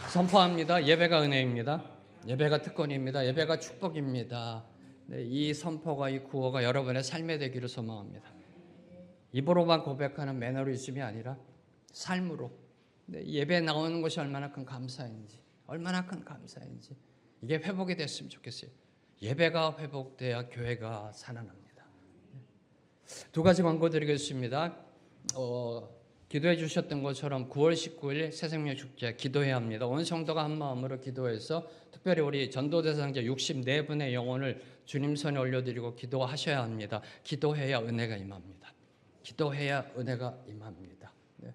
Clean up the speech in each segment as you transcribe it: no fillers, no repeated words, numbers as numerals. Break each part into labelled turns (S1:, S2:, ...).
S1: 선포합니다. 예배가 은혜입니다. 예배가 특권입니다. 예배가 축복입니다. 네, 이 선포가, 이 구호가 여러분의 삶에 되기를 소망합니다. 입으로만 고백하는 매너리즘이 아니라 삶으로, 네, 예배 나오는 것이 얼마나 큰 감사인지, 얼마나 큰 감사인지 이게 회복이 됐으면 좋겠어요. 예배가 회복돼야 교회가 살아납니다. 두 가지 광고 드리겠습니다. 기도해 주셨던 것처럼 9월 19일 새생명 축제 기도해야 합니다. 온 성도가 한 마음으로 기도해서 특별히 우리 전도 대상자 64분의 영혼을 주님 손에 올려드리고 기도하셔야 합니다. 기도해야 은혜가 임합니다. 기도해야 은혜가 임합니다. 네.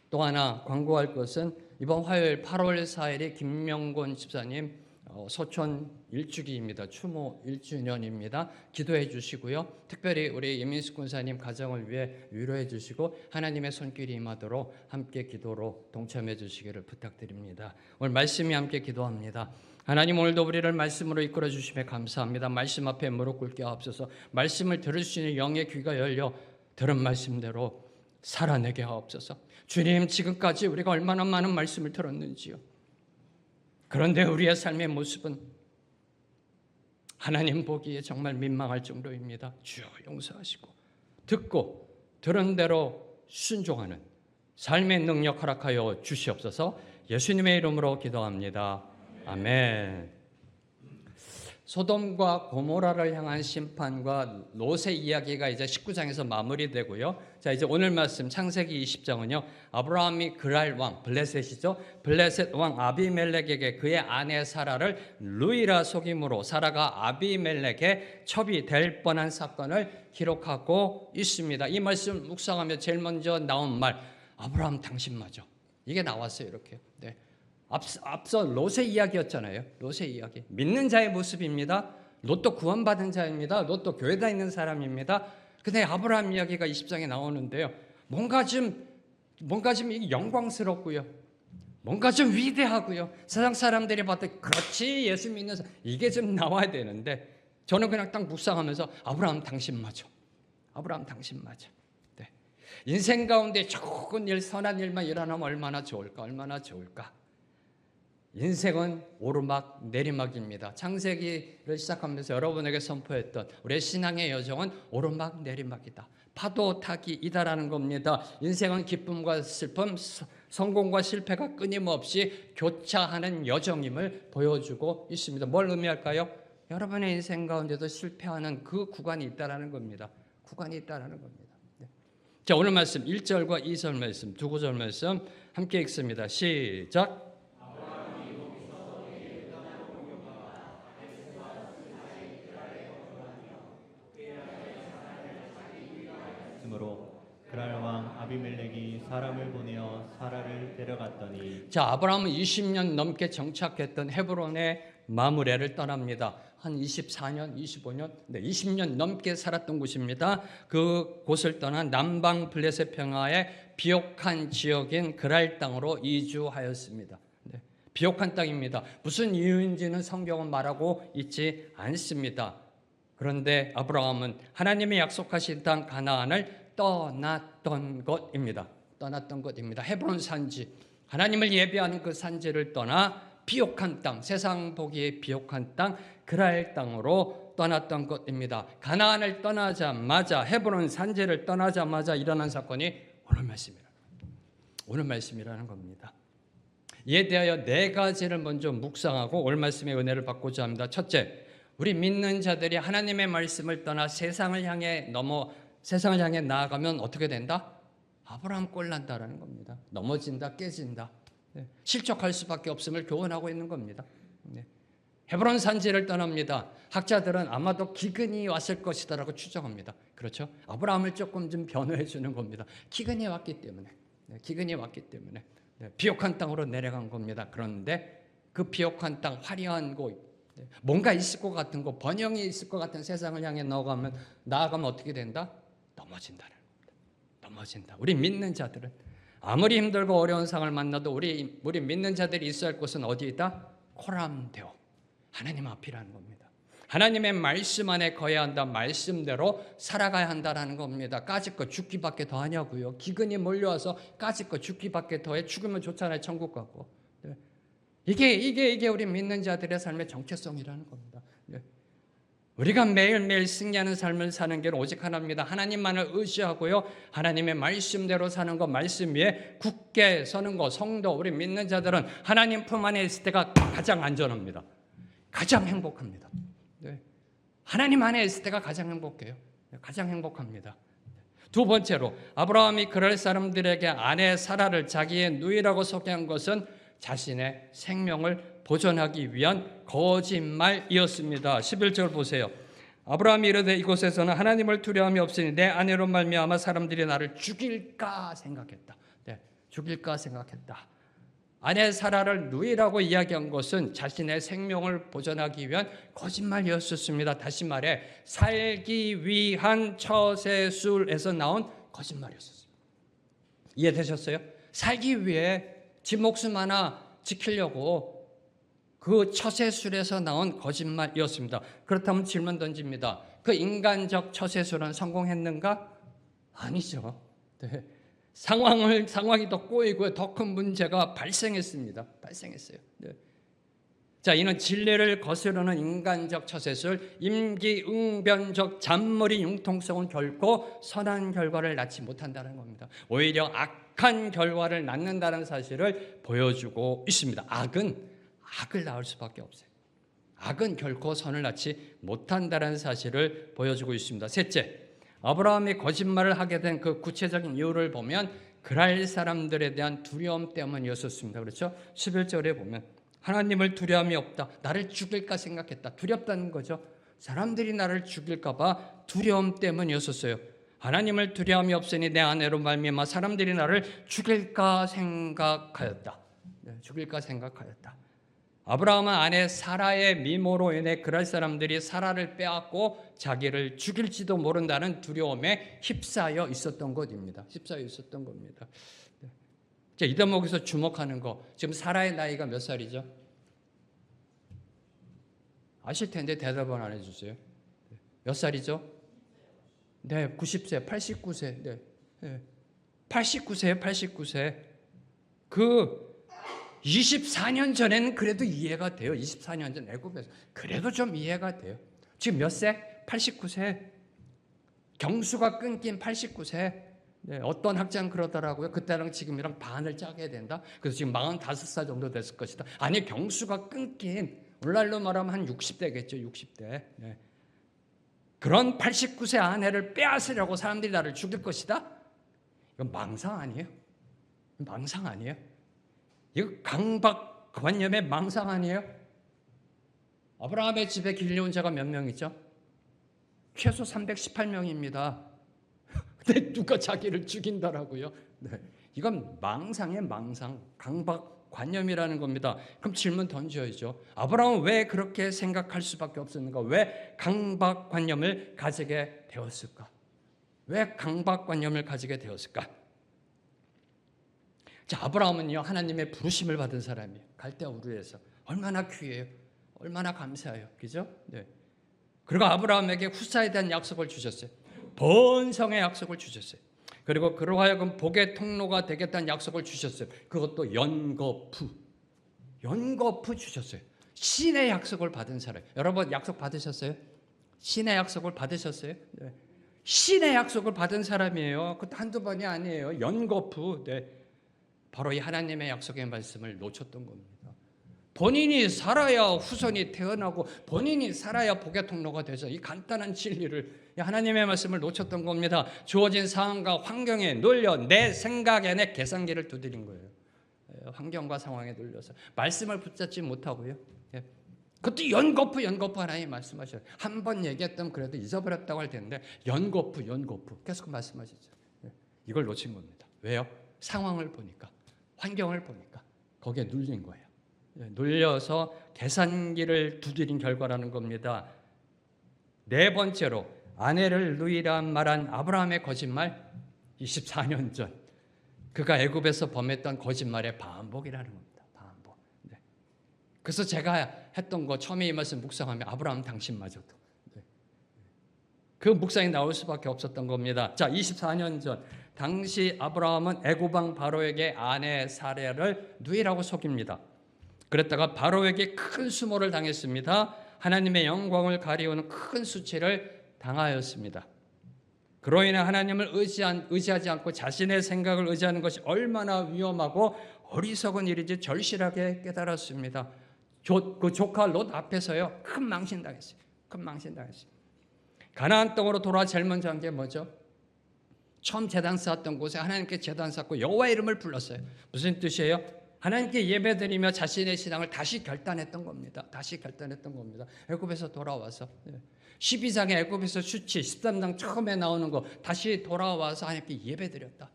S1: 또 하나 광고할 것은 이번 화요일 8월 4일이 김명곤 집사님 소촌 1주기입니다. 추모 1주년입니다. 기도해 주시고요. 특별히 우리 예민숙 군사님 가정을 위해 위로해 주시고 하나님의 손길이 임하도록 함께 기도로 동참해 주시기를 부탁드립니다. 오늘 말씀이 함께 기도합니다. 하나님, 오늘도 우리를 말씀으로 이끌어 주심에 감사합니다. 말씀 앞에 무릎 꿇게 하옵소서. 말씀을 들을 수 있는 영의 귀가 열려 들은 말씀대로 살아내게 하옵소서. 주님, 지금까지 우리가 얼마나 많은 말씀을 들었는지요. 그런데 우리의 삶의 모습은 하나님 보기에 정말 민망할 정도입니다. 주여 용서하시고 듣고 들은 대로 순종하는 삶의 능력 허락하여 주시옵소서. 예수님의 이름으로 기도합니다. 아멘. 소돔과 고모라를 향한 심판과 롯의 이야기가 이제 19장에서 마무리되고요. 자, 이제 오늘 말씀 창세기 20장은요. 아브라함이 그랄 왕, 블레셋이죠. 블레셋 왕 아비멜렉에게 그의 아내 사라를 루이라 속임으로 사라가 아비멜렉의 첩이 될 뻔한 사건을 기록하고 있습니다. 이 말씀 묵상하며 제일 먼저 나온 말, 아브라함 당신 맞아. 이게 나왔어요. 이렇게. 네. 앞서 롯의 이야기였잖아요. 롯의 이야기. 믿는 자의 모습입니다. 롯도 구원받은 자입니다. 롯도 교회 다니는 사람입니다. 근데 아브라함 이야기가 20장에 나오는데요. 뭔가 좀 영광스럽고요. 뭔가 좀 위대하고요. 세상 사람들이 봤을 때 그렇지 예수 믿는 사람 이게 좀 나와야 되는데 저는 그냥 딱 묵상하면서 아브라함 당신 맞아. 아브라함 당신 맞아. 네. 인생 가운데 좋은 일, 선한 일만 일어나면 얼마나 좋을까? 얼마나 좋을까? 인생은 오르막 내리막입니다. 창세기를 시작하면서 여러분에게 선포했던 우리의 신앙의 여정은 오르막 내리막이다. 파도 타기이다라는 겁니다. 인생은 기쁨과 슬픔, 성공과 실패가 끊임없이 교차하는 여정임을 보여주고 있습니다. 뭘 의미할까요? 여러분의 인생 가운데도 실패하는 그 구간이 있다라는 겁니다. 구간이 있다라는 겁니다. 네. 자, 오늘 말씀 1절과 2절 말씀, 두 구절 말씀 함께 읽습니다. 시작.
S2: 그랄 왕 아비멜렉이 사람을 보내어 사라를 데려갔더니
S1: 자, 아브라함은 20년 넘게 정착했던 헤브론의 마므레를 떠납니다. 한 24년, 25년, 20년 넘게 살았던 곳입니다. 그 곳을 떠나 남방 블레셋 평화의 비옥한 지역인 그랄 땅으로 이주하였습니다. 네, 비옥한 땅입니다. 무슨 이유인지는 성경은 말하고 있지 않습니다. 그런데 아브라함은 하나님의 약속하신 땅 가나안을 떠났던 것입니다. 헤브론 산지, 하나님을 예배하는 그 산지를 떠나 비옥한 땅, 세상 보기에 비옥한 땅, 그랄 땅으로 떠났던 것입니다. 가나안을 떠나자마자, 헤브론 산지를 떠나자마자 일어난 사건이 오늘 말씀이라는 겁니다. 이에 대하여 네 가지를 먼저 묵상하고 오늘 말씀의 은혜를 받고자 합니다. 첫째, 우리 믿는 자들이 하나님의 말씀을 떠나 세상을 향해 나아가면 어떻게 된다? 아브라함 꼴 난다라는 겁니다. 넘어진다, 깨진다. 네. 실족할 수밖에 없음을 교훈하고 있는 겁니다. 네. 헤브론 산지를 떠납니다. 학자들은 아마도 기근이 왔을 것이다라고 추정합니다. 그렇죠? 아브라함을 조금 좀 변호해 주는 겁니다. 기근이 왔기 때문에. 네. 비옥한 땅으로 내려간 겁니다. 그런데 그 비옥한 땅, 화려한 곳, 뭔가 있을 것 같은 거, 번영이 있을 것 같은 세상을 향해 나아가면 어떻게 된다? 넘어진다는 겁니다. 넘어진다. 우리 믿는 자들은 아무리 힘들고 어려운 상을 만나도 우리 믿는 자들이 있어야 할 곳은 어디이다? 코람데오, 하나님 앞이라는 겁니다. 하나님의 말씀 안에 거해야 한다. 말씀대로 살아가야 한다는 겁니다. 까짓 거 죽기밖에 더 하냐고요. 기근이 몰려와서 까짓 거 죽기밖에 더해. 죽으면 좋잖아요. 천국 가고. 이게 우리 믿는 자들의 삶의 정체성이라는 겁니다. 우리가 매일매일 승리하는 삶을 사는 게 오직 하나입니다. 하나님만을 의지하고요, 하나님의 말씀대로 사는 것, 말씀 위에 굳게 서는 것, 성도, 우리 믿는 자들은 하나님 품 안에 있을 때가 가장 안전합니다. 가장 행복합니다. 하나님 안에 있을 때가 가장 행복해요. 가장 행복합니다. 두 번째로, 아브라함이 그럴 사람들에게 아내 사라를 자기의 누이라고 소개한 것은 자신의 생명을 보존하기 위한 거짓말이었습니다. 11절 보세요. 아브라함이 이르되 이곳에서는 하나님을 두려움이 없으니 내 아내로 말미암아 사람들이 나를 죽일까 생각했다. 죽일까 생각했다. 아내 사라를 누이라고 이야기한 것은 자신의 생명을 보존하기 위한 거짓말이었습니다. 다시 말해 살기 위한 처세술에서 나온 거짓말이었습니다. 이해되셨어요? 살기 위해 지 목숨 하나 지키려고 그 처세술에서 나온 거짓말이었습니다. 그렇다면 질문 던집니다. 그 인간적 처세술은 성공했는가? 아니죠. 상황이 더 꼬이고 더 큰 문제가 발생했습니다. 발생했어요. 자, 이는 진리를 거스르는 인간적 처세술, 임기응변적 잔머리 융통성은 결코 선한 결과를 낳지 못한다는 겁니다. 오히려 악한 결과를 낳는다는 사실을 보여주고 있습니다. 악을 낳을 수밖에 없어요. 악은 결코 선을 낳지 못한다는 사실을 보여주고 있습니다. 셋째, 아브라함이 거짓말을 하게 된 그 구체적인 이유를 보면 그랄 사람들에 대한 두려움 때문이었습니다. 그렇죠? 11절에 보면 하나님을 두려움이 없다. 나를 죽일까 생각했다. 두렵다는 거죠. 사람들이 나를 죽일까 봐 두려움 때문이었어요. 하나님을 두려움이 없으니 내 아내로 말미암아 사람들이 나를 죽일까 생각하였다. 죽일까 생각하였다. 아브라함은 아내 사라의 미모로 인해 그랄 사람들이 사라를 빼앗고 자기를 죽일지도 모른다는 두려움에 휩싸여 있었던 것입니다. 휩싸여 있었던 겁니다. 이 대목에서 주목하는 거, 지금 사라의 나이가 몇 살이죠? 아실 텐데 대답은 안 해주세요. 몇 살이죠? 네, 90세, 89세. 네. 89세예요, 89세. 그 24년 전에는 그래도 이해가 돼요. 24년 전 애굽에서. 그래도 좀 이해가 돼요. 지금 몇 세? 89세. 경수가 끊긴 89세. 네, 어떤 학자는 그러더라고요. 그때랑 지금이랑 반을 짜게 된다. 그래서 지금 45살 정도 됐을 것이다. 아니, 경수가 끊긴, 오늘날로 말하면 한 60대겠죠. 60대. 네. 그런 89세 아내를 빼앗으려고 사람들이 나를 죽일 것이다? 이건 망상 아니에요? 망상 아니에요? 이거 강박관념의 망상 아니에요? 아브라함의 집에 길려온 자가 몇 명이죠? 최소 318명입니다. 근데 누가 자기를 죽인다라고요? 네. 이건 망상의 망상, 강박관념이라는 겁니다. 그럼 질문 던져야죠. 아브라함은 왜 그렇게 생각할 수밖에 없었는가? 왜 강박관념을 가지게 되었을까? 왜 강박관념을 가지게 되었을까? 자, 아브라함은요, 하나님의 부르심을 받은 사람이에요. 갈대아 우르에서. 얼마나 귀해요. 얼마나 감사해요. 그죠? 네. 그리고 아브라함에게 후사에 대한 약속을 주셨어요. 번성의 약속을 주셨어요. 그리고 그로 하여금 복의 통로가 되겠다는 약속을 주셨어요. 그것도 연거푸 주셨어요. 신의 약속을 받은 사람. 여러분 약속 받으셨어요? 신의 약속을 받으셨어요? 네. 신의 약속을 받은 사람이에요. 그것도 한두 번이 아니에요. 연거푸. 네. 바로 이 하나님의 약속의 말씀을 놓쳤던 겁니다. 본인이 살아야 후손이 태어나고 본인이 살아야 복의 통로가 되죠. 이 간단한 진리를, 하나님의 말씀을 놓쳤던 겁니다. 주어진 상황과 환경에 놀려 내 생각에 내 계산기를 두드린 거예요. 환경과 상황에 놀려서 말씀을 붙잡지 못하고요. 그것도 연거푸 하나님 말씀하셔요. 한 번 얘기했다면 그래도 잊어버렸다고 할 텐데 연거푸 계속 말씀하시죠. 이걸 놓친 겁니다. 왜요? 상황을 보니까, 환경을 보니까 거기에 눌린 거예요. 눌려서 계산기를 두드린 결과라는 겁니다. 네 번째로 아내를 누이란 말한 아브라함의 거짓말, 24년 전 그가 애굽에서 범했던 거짓말의 반복이라는 겁니다. 반복. 네. 그래서 제가 했던 거 처음에 이 말씀 묵상하면 아브라함 당신마저도, 네. 그 묵상이 나올 수밖에 없었던 겁니다. 자, 24년 전 당시 아브라함은 애굽 왕 바로에게 아내 사라를 누이라고 속입니다. 그랬다가 바로에게 큰 수모를 당했습니다. 하나님의 영광을 가리우는 큰 수치를 당하였습니다. 그로 인해 하나님을 의지하지 않고 자신의 생각을 의지하는 것이 얼마나 위험하고 어리석은 일인지 절실하게 깨달았습니다. 그 조카 롯 앞에서요, 큰 망신당했어요. 큰 망신당했어요. 가나안 땅으로 돌아와 제일 먼저 한 게 뭐죠? 처음 제단 쌓았던 곳에 하나님께 제단 쌓고 여호와 이름을 불렀어요. 무슨 뜻이에요? 하나님께 예배드리며 자신의 신앙을 다시 결단했던 겁니다. 다시 결단했던 겁니다. 애굽에서 돌아와서 12장의 애굽에서 수치 13장 처음에 나오는 거 다시 돌아와서 하나님께 예배드렸다.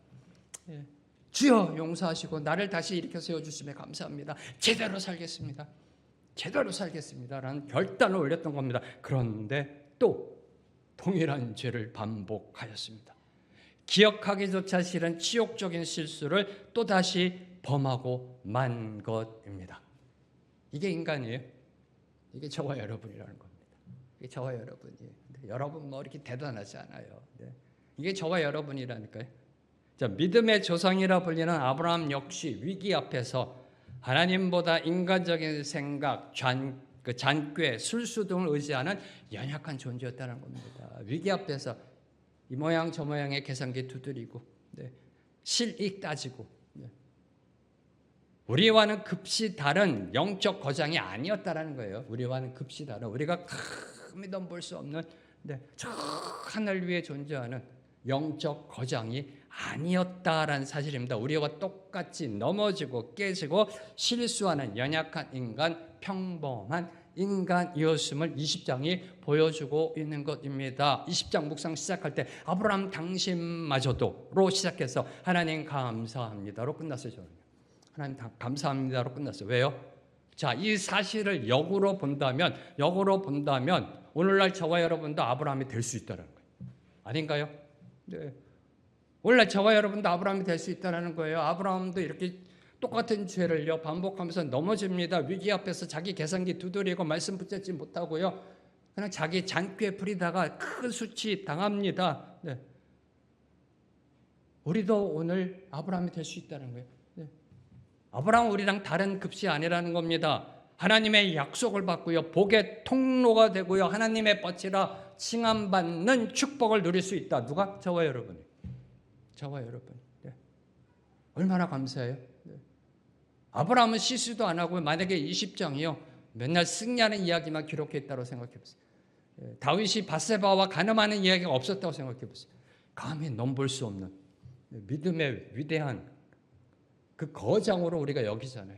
S1: 주여 용서하시고 나를 다시 일으켜 세워주심에 감사합니다. 제대로 살겠습니다. 제대로 살겠습니다 라는 결단을 올렸던 겁니다. 그런데 또 동일한 죄를 반복하였습니다. 기억하기조차 싫은 치욕적인 실수를 또다시 범하고 만 것입니다. 이게 인간이에요. 이게 저와 여러분이라는 겁니다. 이게 저와 여러분이에요. 여러분 뭐 이렇게 대단하지 않아요. 이게 저와 여러분이라니까요. 자, 믿음의 조상이라 불리는 아브라함 역시 위기 앞에서 하나님보다 인간적인 생각, 잔꾀, 술수 등을 의지하는 연약한 존재였다는 겁니다. 위기 앞에서 이 모양 저 모양의 계산기 두드리고 실익 따지고 우리와는 급시 다른 영적 거장이 아니었다라는 거예요. 우리와는 급시 다른, 우리가 감히 넘볼 수 없는 저 하늘 위에 존재하는 영적 거장이 아니었다라는 사실입니다. 우리와 똑같이 넘어지고 깨지고 실수하는 연약한 인간, 평범한 인간이었음을 20장이 보여주고 있는 것입니다. 20장 묵상 시작할 때 아브라함 당신마저도로 시작해서 하나님 감사합니다로 끝났어요. 저는. 하나님 감사합니다로 끝났어요. 왜요? 자, 이 사실을 역으로 본다면 오늘날 저와 여러분도 아브라함이 될 수 있다는 거예요. 아닌가요? 네. 오늘날 저와 여러분도 아브라함이 될 수 있다는 거예요. 아브라함도 이렇게 똑같은 죄를요 반복하면서 넘어집니다. 위기 앞에서 자기 계산기 두드리고 말씀 붙잡지 못하고요, 그냥 자기 잔꾀 부리다가 큰 수치 당합니다. 우리도 오늘 아브라함이 될 수 있다는 거예요. 아브라함은 우리랑 다른 급시 아니라는 겁니다. 하나님의 약속을 받고요, 복의 통로가 되고요, 하나님의 뻗치라 칭함받는 축복을 누릴 수 있다. 누가? 저와 여러분이. 저와 여러분. 얼마나 감사해요. 아브라함은 실수도 안 하고 만약에 20장이요 맨날 승리하는 이야기만 기록해 있다고 생각해 보세요. 다윗이 밧세바와 간음하는 이야기가 없었다고 생각해 보세요. 감히 넘볼 수 없는 믿음의 위대한 그 거장으로 우리가 여기잖아요.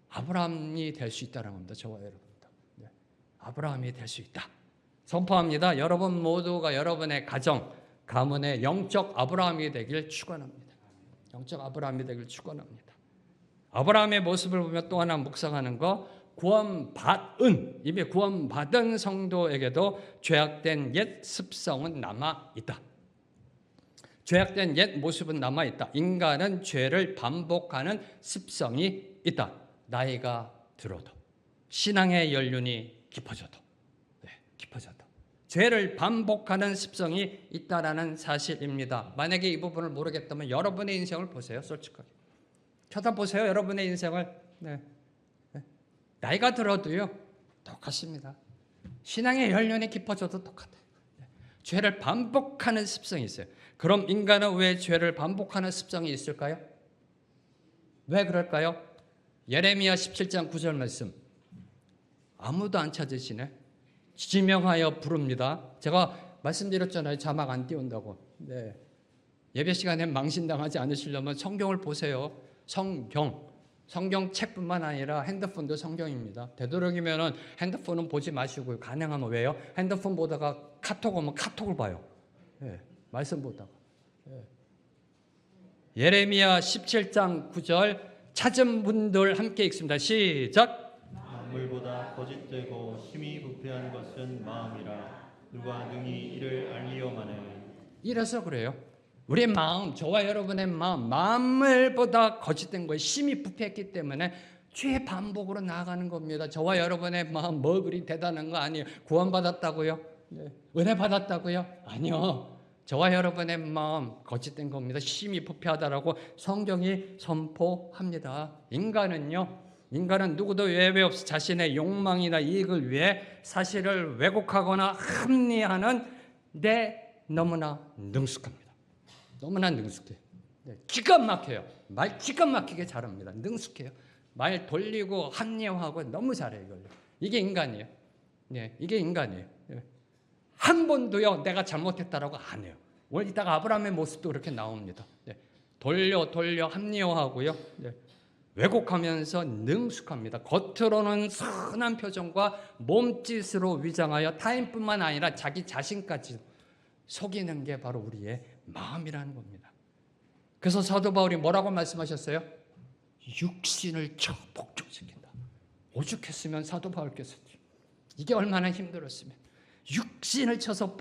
S1: 아브라함이 될 수 있다는 겁니다. 저와 여러분도. 아브라함이 될 수 있다. 선포합니다. 여러분 모두가 여러분의 가정, 가문의 영적 아브라함이 되길 축원합니다. 영적 아브라함이 되길 축원합니다. 아브라함의 모습을 보며 또 하나 묵상하는 거, 이미 구원받은 성도에게도 죄악된 옛 습성은 남아 있다. 죄악된 옛 모습은 남아 있다. 인간은 죄를 반복하는 습성이 있다. 나이가 들어도, 신앙의 연륜이 깊어져도, 죄를 반복하는 습성이 있다라는 사실입니다. 만약에 이 부분을 모르겠다면 여러분의 인생을 보세요. 솔직하게 쳐다보세요. 여러분의 인생을. 나이가 들어도요 똑같습니다. 신앙의 연륜이 깊어져도 똑같아요. 죄를 반복하는 습성이 있어요. 그럼 인간은 왜 죄를 반복하는 습성이 있을까요? 왜 그럴까요? 예레미야 17장 9절 말씀, 아무도 안 찾으시네. 지명하여 부릅니다. 제가 말씀드렸잖아요. 자막 안 띄운다고. 예배 시간에 망신당하지 않으시려면 성경을 보세요. 성경 책뿐만 아니라 핸드폰도 성경입니다. 되도록이면 핸드폰은 보지 마시고요. 가능하면 왜요? 핸드폰 보다가 카톡 오면 카톡을 봐요. 말씀 보다가. 예레미야 17장 9절 찾은 분들 함께 읽습니다. 시작.
S2: 만물보다 거짓되고 힘이 부패한 것은 마음이라 누가 능히 이를 알리오마는.
S1: 이래서 그래요. 우리의 마음, 저와 여러분의 마음을보다 거짓된 거예요. 힘이 부패했기 때문에 죄 반복으로 나아가는 겁니다. 저와 여러분의 마음 뭐 그리 대단한 거 아니에요. 구원받았다고요? 은혜 받았다고요? 아니요. 저와 여러분의 마음 거짓된 겁니다. 심히 부패하다라고 성경이 선포합니다. 인간은 누구도 예외 없이 자신의 욕망이나 이익을 위해 사실을 왜곡하거나 합리화하는 데 너무나 능숙합니다. 너무나 능숙해요. 기가 막혀요. 말 기가 막히게 잘합니다. 능숙해요. 말 돌리고 합리화하고 너무 잘해요. 이걸. 이게 인간이에요. 이게 인간이에요. 한 번도요 내가 잘못했다라고 안 해요. 오늘 이따가 아브라함의 모습도 그렇게 나옵니다. 돌려 합리화하고요. 왜곡하면서 능숙합니다. 겉으로는 선한 표정과 몸짓으로 위장하여 타인뿐만 아니라 자기 자신까지 속이는 게 바로 우리의 마음이라는 겁니다. 그래서 사도 바울이 뭐라고 말씀하셨어요? 육신을 쳐 복종시킨다. 오죽했으면 사도 바울께서 이게 얼마나 힘들었으면 육신을 쳐서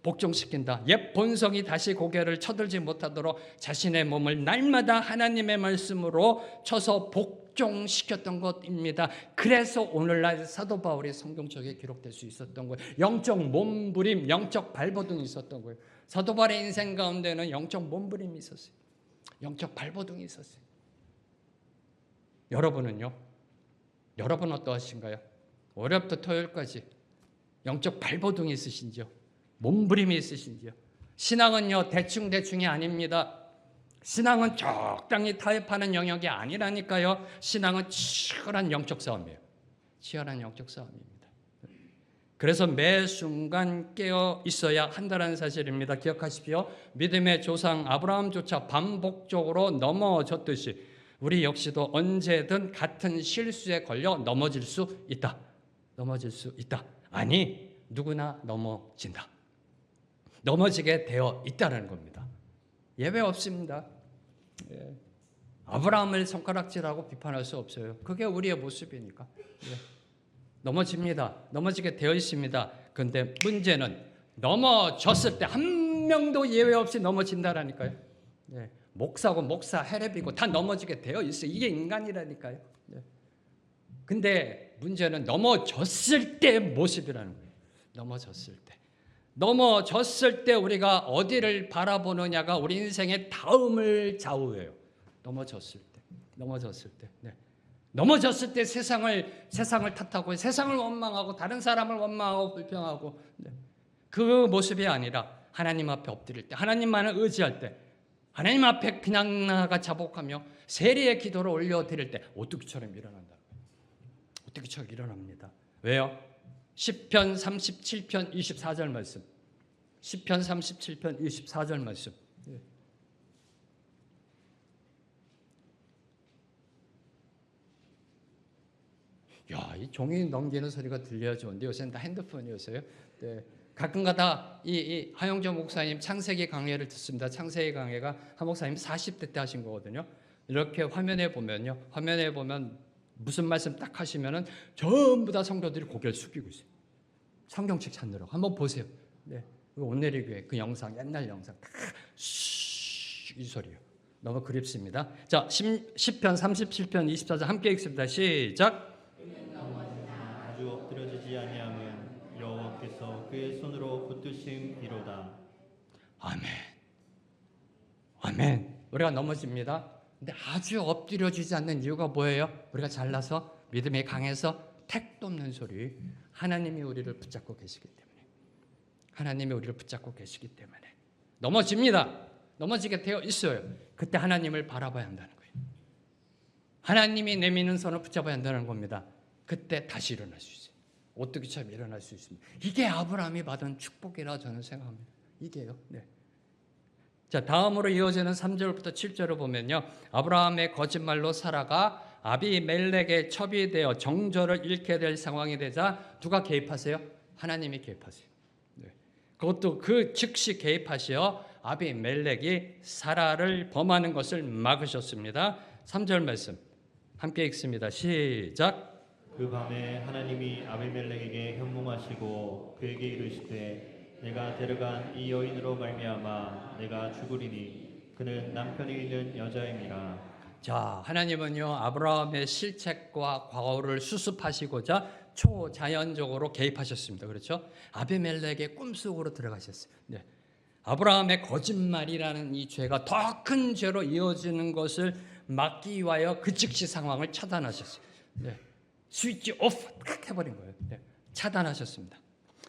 S1: 복종시킨다. 옛 본성이 다시 고개를 쳐들지 못하도록 자신의 몸을 날마다 하나님의 말씀으로 쳐서 복종시켰던 것입니다. 그래서 오늘날 사도 바울이 성경책에 기록될 수 있었던 거예요. 영적 몸부림, 영적 발버둥이 있었던 거예요. 사도 바울의 인생 가운데는 영적 몸부림이 있었어요. 영적 발버둥이 있었어요. 여러분은요? 여러분 어떠하신가요? 월요일부터 토요일까지 영적 발버둥이 있으신지요? 몸부림이 있으신지요? 신앙은요 대충대충이 아닙니다. 신앙은 적당히 타협하는 영역이 아니라니까요. 신앙은 치열한 영적 싸움이에요. 치열한 영적 싸움입니다. 그래서 매 순간 깨어 있어야 한다는 사실입니다. 기억하십시오. 믿음의 조상 아브라함조차 반복적으로 넘어졌듯이 우리 역시도 언제든 같은 실수에 걸려 넘어질 수 있다. 넘어질 수 있다. 아니, 누구나 넘어진다. 넘어지게 되어 있다는 겁니다. 예외 없습니다. 아브라함을 손가락질하고 비판할 수 없어요. 그게 우리의 모습이니까. 넘어집니다. 넘어지게 되어 있습니다. 그런데 문제는 넘어졌을 때 한 명도 예외 없이 넘어진다라니까요. 목사고 목사, 헤레비고 다 넘어지게 되어 있어요. 이게 인간이라니까요. 근데 문제는 넘어졌을 때 모습이라는 거예요. 넘어졌을 때 우리가 어디를 바라보느냐가 우리 인생의 다음을 좌우해요. 넘어졌을 때. 넘어졌을 때 세상을 탓하고 세상을 원망하고 다른 사람을 원망하고 불평하고 그 모습이 아니라 하나님 앞에 엎드릴 때, 하나님만을 의지할 때, 하나님 앞에 그냥 나아가 자복하며 세리의 기도를 올려드릴 때 오뚜기처럼 일어난다. 오뚜기처럼 일어납니다. 왜요? 시편 37편 24절 말씀. 시편 37편 24절 말씀. 야, 이 종이 넘기는 소리가 들려야 좋은데 요새는 다 핸드폰이었어요. 가끔가다 이 하영조 목사님 창세기 강의를 듣습니다. 창세기 강의가 한 목사님 40대 때 하신 거거든요. 이렇게 화면에 보면 무슨 말씀 딱 하시면은 전부 다 성도들이 고개를 숙이고 있어요. 성경책 찾느라고 한번 보세요. 온내리 교회 그 영상, 옛날 영상 이 소리요. 너무 그립습니다. 자, 시편 37편 24절 함께 읽습니다. 시작.
S2: 아주 엎드려지지 아니하면 여호와께서 그의 손으로 붙드심이로다. 아멘. 우리가 넘어집니다. 근데 아주 엎드려지지 않는 이유가 뭐예요? 우리가 잘나서 믿음이 강해서 택도 없는 소리. 하나님이 우리를 붙잡고 계시기 때문에 넘어집니다. 넘어지게 되어 있어요. 그때 하나님을 바라봐야 한다는 거예요. 하나님이 내미는 손을 붙잡아야 한다는 겁니다. 그때 다시 일어날 수 있어요. 오뚜기처럼 일어날 수 있습니다. 이게 아브라함이 받은 축복이라 저는 생각합니다. 이게요. 자, 다음으로 이어지는 3절부터 7절을 보면요. 아브라함의 거짓말로 사라가 아비멜렉의 첩이 되어 정절을 잃게 될 상황이 되자 누가 개입하세요? 하나님이 개입하세요. 그것도 그 즉시 개입하시어 아비멜렉이 사라를 범하는 것을 막으셨습니다. 3절 말씀 함께 읽습니다. 시작. 그 밤에 하나님이 아비멜렉에게 현몽하시고 그에게 이르시되 내가 데려간 이 여인으로 말미암아 내가 죽으리니 그는 남편이 있는 여자임이라. 자, 하나님은요 아브라함의 실책과 과오를 수습하시고자 초자연적으로 개입하셨습니다. 그렇죠? 아비멜렉의 꿈속으로 들어가셨어요. 아브라함의 거짓말이라는 이 죄가 더 큰 죄로 이어지는 것을 막기 위하여 그 즉시 상황을 차단하셨어요. 네. 스위치 오프 탁 해버린 거예요. 네. 차단하셨습니다.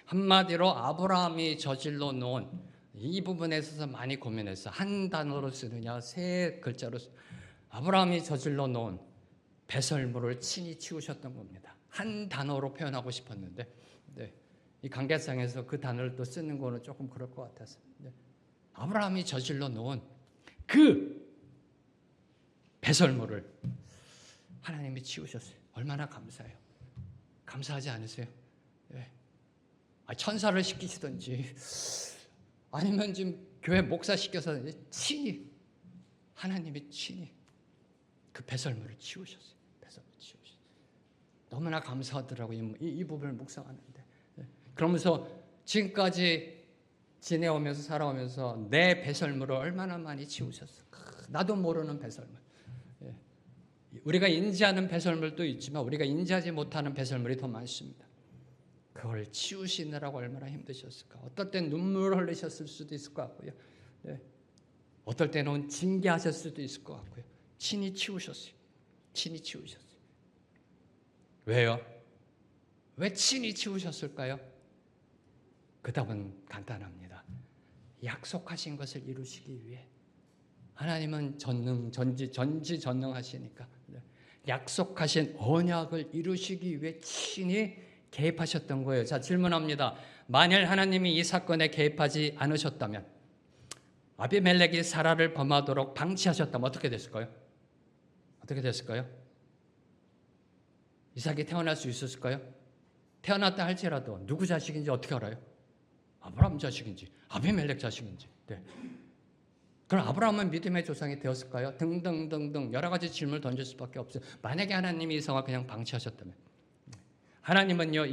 S2: 한마디로 아브라함이 저질러 놓은 이 부분에 있어서 많이 고민했어. 한 단어로 쓰느냐, 세 글자로 아브라함이 저질러 놓은 배설물을 친히 치우셨던 겁니다. 한 단어로 표현하고 싶었는데, 네. 이 관계상에서 그 단어를 또 쓰는 거는 조금 그럴 것 같아서, 네. 아브라함이 저질러 놓은 그 배설물을 하나님이 치우셨어요. 얼마나 감사해요. 감사하지 않으세요? 네. 천사를 시키시든지 아니면 지금 교회 목사 시켜서 친히 하나님이 친히 그 배설물을 치우셨어요. 배설물 치우셨어요. 너무나 감사하더라고요. 이 부분을 묵상하는데. 네. 그러면서 지금까지 지내오면서 살아오면서 내 배설물을 얼마나 많이 치우셨어. 나도 모르는 배설물. 예. 우리가 인지하는 배설물도 있지만 우리가 인지하지 못하는 배설물이 더 많습니다. 그걸 치우시느라고 얼마나 힘드셨을까. 어떨 땐 눈물을 흘리셨을 수도 있을 것 같고요. 예. 어떨 때는 징계하셨을 수도 있을 것 같고요. 친히 치우셨어요. 친히 치우셨어요. 왜요? 왜 친히 치우셨을까요? 그 답은 간단합니다. 약속하신 것을 이루시기 위해. 하나님은 전지전능하시니까 약속하신 언약을 이루시기 위해 친히 개입하셨던 거예요. 자, 질문합니다. 만일 하나님이 이 사건에 개입하지 않으셨다면, 아비멜렉이 사라를 범하도록 방치하셨다면 어떻게 됐을까요? 어떻게 됐을까요? 이삭이 태어날 수 있었을까요? 태어났다 할지라도 누구 자식인지 어떻게 알아요? 아브라함 자식인지 아비멜렉 자식인지. 네. 그럼 아브라함은 믿음의 조상이 되었을까요? 등등등등 여러 가지 질문을 던질 수밖에 없어요. 만약에 하나님이 이삭을 그냥 방치하셨다면, 하나님은요,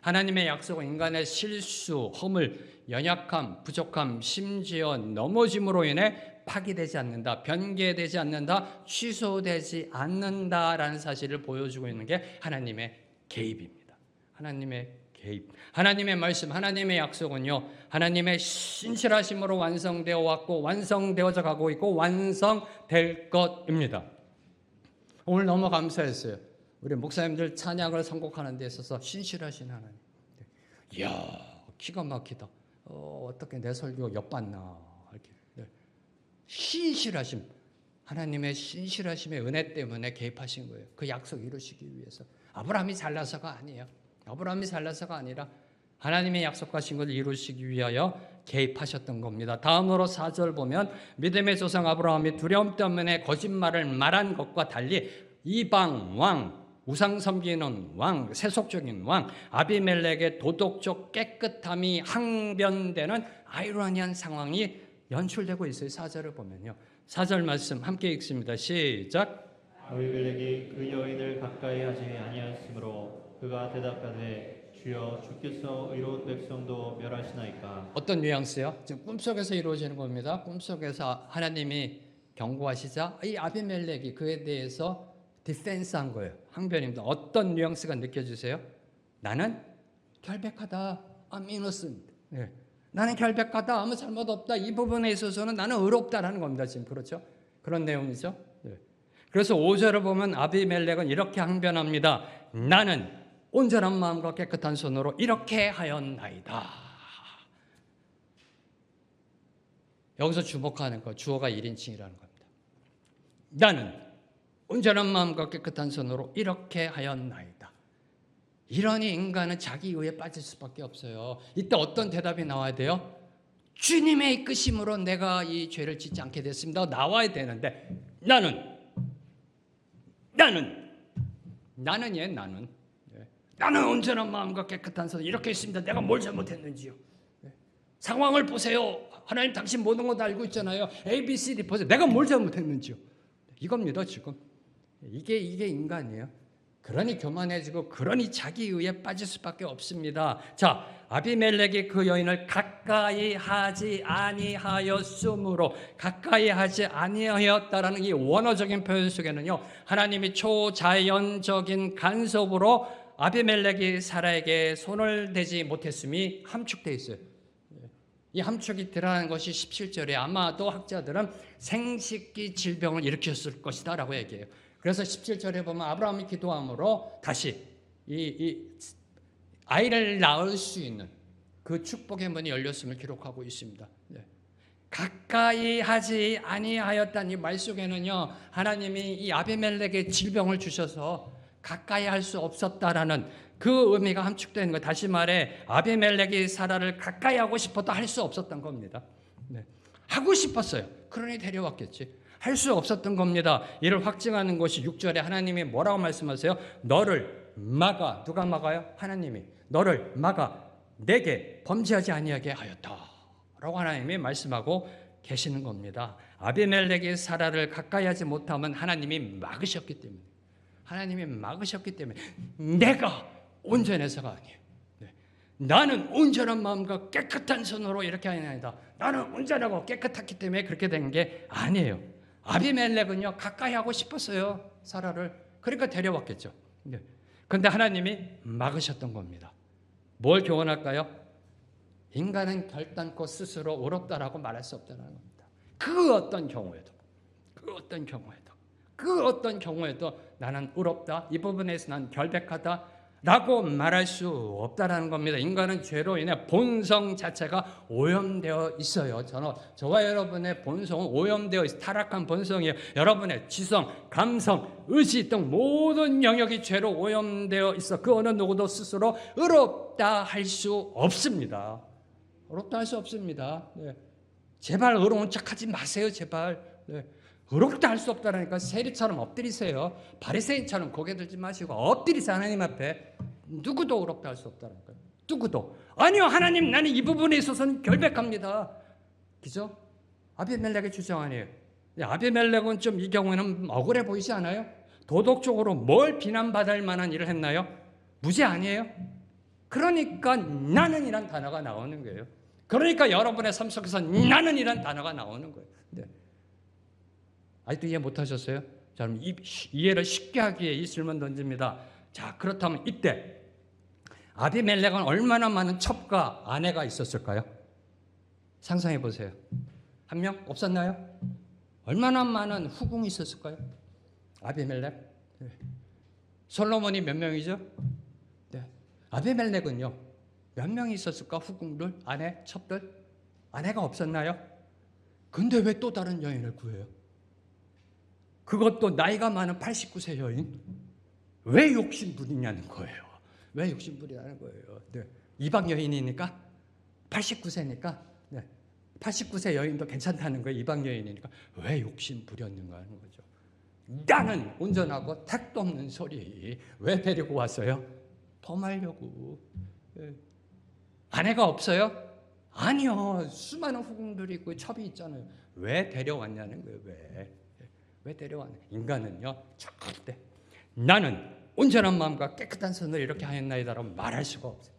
S2: 하나님의 약속은 인간의 실수, 허물, 연약함, 부족함, 심지어 넘어짐으로 인해 파기되지 않는다, 변개되지 않는다, 취소되지 않는다라는 사실을 보여주고 있는 게 하나님의 개입입니다. 하나님의 개입. 하나님의 말씀, 하나님의 약속은요, 하나님의 신실하심으로 완성되어 왔고 완성되어져 가고 있고 완성될 것입니다. 오늘 너무 감사했어요. 우리 목사님들 찬양을 선곡하는 데 있어서 신실하신 하나님. 이야, 기가 막히다. 어떻게 내 설교 엿봤나. 이렇게. 네. 신실하심. 하나님의 신실하심의 은혜 때문에 개입하신 거예요. 그 약속 이루시기 위해서. 아브라함이 잘나서가 아니에요. 아브라함이 잘나서가 아니라 하나님의 약속하신 것을 이루시기 위하여 개입하셨던 겁니다. 다음으로 4절 보면 믿음의 조상 아브라함이 두려움 때문에 거짓말을 말한 것과 달리 이방 왕, 우상 섬기는 왕, 세속적인 왕, 아비멜렉의 도덕적 깨끗함이 항변되는 아이러니한 상황이 연출되고 있어요. 4절을 보면요. 4절 말씀 함께 읽습니다. 시작.
S3: 아비멜렉이 그 여인을 가까이 하지 아니하였으므로 그가 대답하되 주여 주께서 의로운 백성도 멸하시나이까.
S2: 어떤 뉘앙스요? 지금 꿈속에서 이루어지는 겁니다. 꿈속에서 하나님이 경고하시자 이 아비멜렉이 그에 대해서 디펜스한 거예요. 항변입니다. 어떤 뉘앙스가 느껴지세요? 나는 결백하다. I'm innocent. 네. 나는 결백하다. 아무 잘못 없다. 이 부분에 있어서는 나는 의롭다라는 겁니다. 지금 그렇죠? 그런 내용이죠. 네. 그래서 5절을 보면 아비멜렉은 이렇게 항변합니다. 나는 온전한 마음과 깨끗한 손으로 이렇게 하였나이다. 여기서 주목하는 거 주어가 1인칭이라는 겁니다. 나는 온전한 마음과 깨끗한 손으로 이렇게 하였나이다. 이러니 인간은 자기 의에 빠질 수밖에 없어요. 이때 어떤 대답이 나와야 돼요? 주님의 이끄심으로 내가 이 죄를 짓지 않게 됐습니다. 나와야 되는데 나는 온전한 마음과 깨끗한 손 이렇게 있습니다. 내가 뭘 잘못했는지요. 상황을 보세요. 하나님 당신 모든 것 알고 있잖아요. A, B, C, D 보세요. 내가 뭘 잘못했는지요. 이겁니다 지금. 이게 인간이에요. 그러니 교만해지고 그러니 자기 의에 빠질 수밖에 없습니다. 자, 아비멜렉이 그 여인을 가까이 하지 아니하였으므로 가까이 하지 아니하였다라는 이 원어적인 표현 속에는요, 하나님이 초자연적인 간섭으로 아비멜렉이 사라에게 손을 대지 못했음이 함축되어 있어요. 이 함축이 드러나는 것이 17절에 아마도 학자들은 생식기 질병을 일으켰을 것이다 라고 얘기해요. 그래서 17절에 보면 아브라함이 기도함으로 다시 이 아이를 낳을 수 있는 그 축복의 문이 열렸음을 기록하고 있습니다. 네. 가까이 하지 아니하였다는 이 말 속에는요, 하나님이 이 아비멜렉에 질병을 주셔서 가까이 할 수 없었다라는 그 의미가 함축되는 거예요. 다시 말해 아비멜렉이 사라를 가까이 하고 싶어도 할 수 없었던 겁니다. 네. 하고 싶었어요. 그러니 데려왔겠지. 할 수 없었던 겁니다. 이를 확증하는 것이 6절에 하나님이 뭐라고 말씀하세요? 너를 막아. 누가 막아요? 하나님이. 너를 막아 내게 범죄하지 아니하게 하였다 라고 하나님이 말씀하고 계시는 겁니다. 아비멜렉이 사라를 가까이 하지 못하면 하나님이 막으셨기 때문에, 하나님이 막으셨기 때문에 내가 온전해서가 아니에요. 네. 나는 온전한 마음과 깨끗한 손으로 이렇게 하는 아니다. 나는 온전하고 깨끗했기 때문에 그렇게 된 게 아니에요. 아비멜렉은요 가까이 하고 싶었어요, 사라를. 그러니까 데려왔겠죠. 그런데 하나님이 막으셨던 겁니다. 뭘 교훈할까요? 인간은 결단코 스스로 의롭다라고 말할 수 없다는 겁니다. 그 어떤 경우에도 나는 의롭다, 이 부분에서 난 결백하다라고 말할 수 없다라는 겁니다. 인간은 죄로 인해 본성 자체가 오염되어 있어요. 저와 여러분의 본성은 오염되어 있어요. 타락한 본성이에요. 여러분의 지성, 감성, 의지 등 모든 영역이 죄로 오염되어 있어 그 어느 누구도 스스로 의롭다 할 수 없습니다. 의롭다 할 수 없습니다. 네. 제발 의로운 척하지 마세요. 제발. 네. 의롭다 할 수 없다라니까 세리처럼 엎드리세요. 바리새인처럼 고개 들지 마시고 엎드리세요. 하나님 앞에. 누구도 의롭다 할 수 없다라니까요. 누구도. 아니요, 하나님, 나는 이 부분에 있어서는 결백합니다. 그죠? 아비멜렉의 주장 아니에요. 아비멜렉은 좀 이 경우에는 억울해 보이지 않아요? 도덕적으로 뭘 비난받을 만한 일을 했나요? 무죄 아니에요? 그러니까 나는이란 단어가 나오는 거예요. 그러니까 여러분의 삶 속에서 나는이란 단어가 나오는 거예요. 네. 아직도 이해 못하셨어요? 자, 그럼 이해를 쉽게 하기 위해 이 질문 던집니다. 자, 그렇다면 이때 아비멜렉은 얼마나 많은 첩과 아내가 있었을까요? 상상해 보세요. 한 명 없었나요? 얼마나 많은 후궁이 있었을까요? 아비멜렉. 네. 솔로몬이 몇 명이죠? 네. 아비멜렉은요 몇 명이 있었을까? 후궁들, 아내, 첩들. 아내가 없었나요? 근데 왜 또 다른 여인을 구해요? 그것도 나이가 많은 89세 여인. 왜 욕심부리냐는 거예요. 왜 욕심부리냐는 거예요. 네. 이방 여인이니까 89세니까 89세 여인도 괜찮다는 거예요. 이방 여인이니까. 왜 욕심부렸는가 하는 거죠. 나는 온전하고 택도 없는 소리 왜 데리고 왔어요? 범하려고. 네. 아내가 없어요? 아니요. 수많은 후궁들이 있고 첩이 있잖아요. 왜 데려왔냐는 거예요. 왜 데려왔냐. 인간은요 절대 나는 온전한 마음과 깨끗한 손으로 이렇게 하였나이다라고 말할 수가 없어요.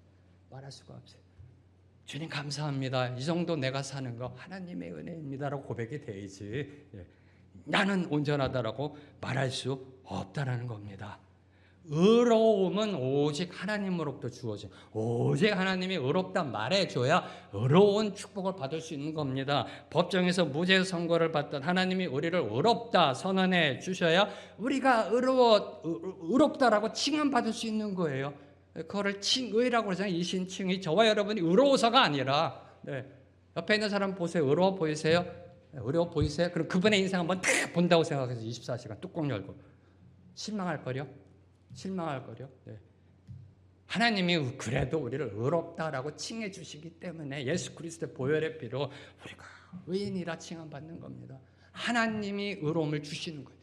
S2: 주님 감사합니다. 이 정도 내가 사는 거 하나님의 은혜입니다라고 고백이 돼야지. 나는 온전하다라고 말할 수 없다라는 겁니다. 의로움은 오직 하나님으로부터 주어져. 오직 하나님이 의롭다 말해줘야 의로운 축복을 받을 수 있는 겁니다. 법정에서 무죄 선고를 받던 하나님이 우리를 의롭다 선언해 주셔야 우리가 의롭다라고 칭함받을 수 있는 거예요. 그거를 칭의라고 그러잖아요. 이 신칭이 저와 여러분이 의로워서가 아니라. 옆에 있는 사람 보세요. 의로워 보이세요? 의로워 보이세요? 그럼 그분의 인생 한번 딱 본다고 생각해서 24시간 뚜껑 열고 실망할 거요? 네. 하나님이 그래도 우리를 의롭다라고 칭해 주시기 때문에 예수 그리스도의 보혈의 피로 우리가 의인이라 칭함받는 겁니다. 하나님이 의로움을 주시는 거예요.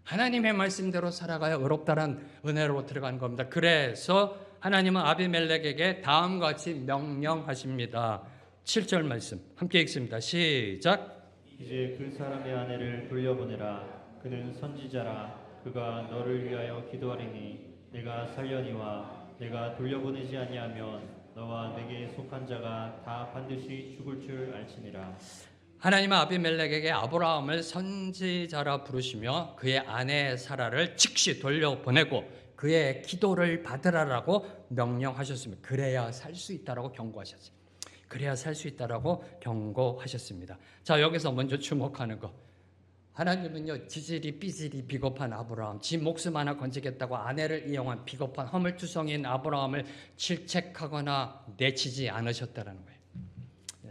S2: 하나님의 말씀대로 살아가야 의롭다란 은혜로 들어가는 겁니다. 그래서 하나님은 아비멜렉에게 다음과 같이 명령하십니다. 7절 말씀 함께 읽습니다. 시작.
S3: 이제 그 사람의 아내를 돌려보내라. 그는 선지자라. 그가 너를 위하여 기도하리니 내가 살려니와 내가 돌려보내지 아니하면 너와 내게 속한 자가 다 반드시 죽을 줄 알지니라.
S2: 하나님은 아비멜렉에게 아브라함을 선지자라 부르시며 그의 아내 사라를 즉시 돌려보내고 그의 기도를 받으라라고 명령하셨습니다. 그래야 살 수 있다라고 경고하셨어요. 그래야 살 수 있다라고 경고하셨습니다. 자, 여기서 먼저 주목하는 거. 하나님은요, 지질이 삐질이 비겁한 아브라함, 지 목숨 하나 건지겠다고 아내를 이용한 비겁한 허물투성이인 아브라함을 질책하거나 내치지 않으셨다는 거예요.